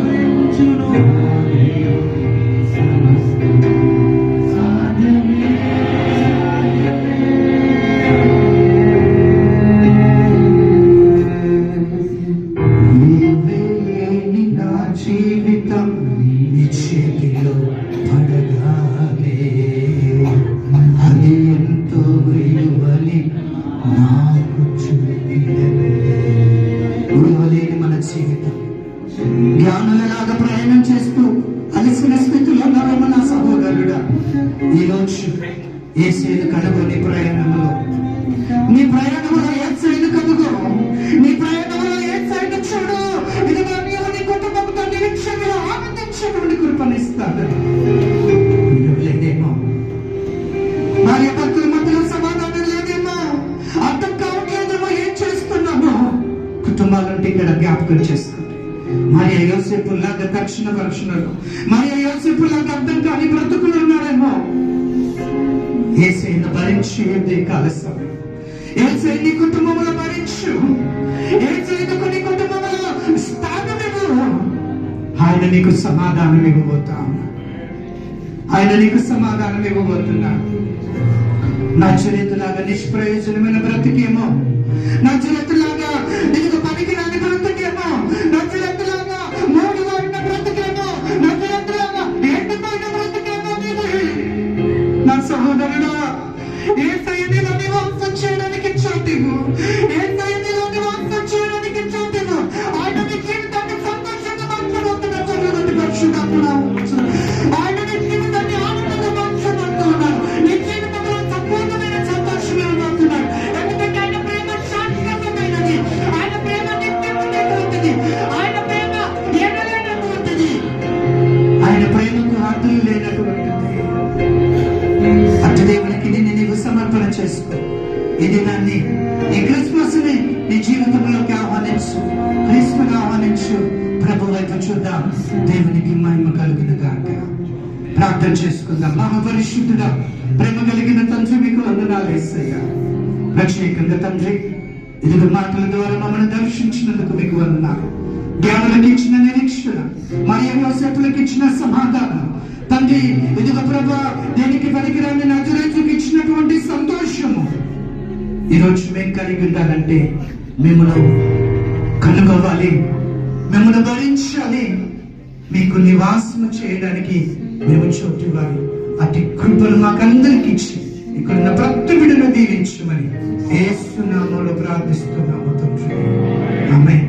సమస్తం సాధ్యమే, నీవేని నా జీవితం నీ చేతిలో పడగానే అది ఎంతో విలువని నాకు విలువలేని మన జీవితం. జ్ఞానులలాగా ప్రయాణం చేస్తూ అలసిన స్థితిలో ఉన్నారేమో నా సహోదరుడా. ఈరోజు యేసుని కనుగో. నీ ప్రయాణంలో యేసుని కనుగో. నీ ప్రయాణంలో యేసుని చూడు. ఇదిగో నీవు నీ కుటుంబంతో నిరీక్షణలో ఆనందించేటువంటి కృపనిస్తాడు. విలువలేదేమో, భార్య భర్తల మధ్యలో సమాధానం లేదేమో, అర్థం కావట్లేదేమో, ఏం చేస్తున్నామో కుటుంబాలంటే ఇక్కడ జ్ఞాపకం చేసుకోండి. మరి యోసేపులాగా తక్షణ పరీక్షణలు, మరి యోసేపులాగా అర్థం కాని బ్రతుకులు ఉన్నారేమో. యేసయ్యను భరించి కాల సమయం. యేసయ్య నీ కుటుంబంలో భరించు. యేసయ్యకు నీ కుటుంబంలో స్థానం ఇవ్వు. ఆయన నీకు సమాధానం ఇవ్వబోతా ఉన్నాడు. ఆయన నీకు సమాధానం ఇవ్వబోతున్నాడు. నా చరిత్రలాగా నిష్ప్రయోజనమైన బ్రతికేమో, నా చరిత్రలాగా నీకు పనికి రాని బ్రతికేమో, నా చరిత్రలాగా మూడు వాడిన బ్రతికేమో, నా చరిత్రలాగా ఎండిపోయిన బ్రతికేమో నీది. నా సహోదరుడా, యేసయ్య నీలో నివాసం చేయడానికి చోటివు. యేసయ్య నీలో నివాసం చేయడానికి చోటివు. ఆయన నీ జీవితాన్ని సంతోషంగా మార్చబోతున్న చదువుని పరిశుద్ధాత్మ. ఆయన నీ జీవితాన్ని ఆనందంగా మార్చబోతున్నాడు. నీ జీవితంలో సంపూర్ణమైన సంతోషం ఇవ్వబోతున్నాడు. ఎందుకంటే ఆయన ప్రేమ శాశ్వతమైనది, ఆయన ప్రేమ నిత్యమైనటువంటిది, ఆయన ప్రేమ ఎనలేనటువంటిది, ఆయన ప్రేమకు హద్దులు లేనటువంటిది. అటు దేవునికి నీవు సమర్పణ చేసుకో. ఇది దాన్ని ఈ క్రిస్మస్ ని నీ జీవితంలోకి ఆహ్వానించు. క్రీస్తుని ఆహ్వానించు. ప్రభు వైపు చూద్దాం. దేవునికి మహిమ కలుగును గాక. ప్రార్థన చేసుకుందాం. మహాపరిశుద్ధుడా, ప్రేమ కలిగిన తండ్రి, మీకు వందనాలు యేసయ్యా. రక్షణీయంగా తండ్రి, ఇదిగో మాటల ద్వారా మమ్మల్ని దర్శించినందుకు మీకు వందనాలు. జ్ఞానులకు ఇచ్చిన నిరీక్షణ, మరి యోసేపులకు ఇచ్చిన సమాధానం తండ్రి, ఇదిగో ప్రభా దేనికి పనికిరాని నజరేతుకు ఇచ్చినటువంటి సంతోషము ఈరోజు మేము కలిగి ఉండాలంటే మిమ్మల్ని కనుగొవాలి, మిమ్మల్ని భరించాలి, మీకు నివాసము చేయడానికి మేము చోటు ఇవ్వాలి. అతి కృపను మాకందరికి ఇచ్చి ఇక్కడున్న ప్రతి బిడ్డను దీవించమని యేసు నామములో ప్రార్థిస్తున్నాము తండ్రి. ఆమేన్.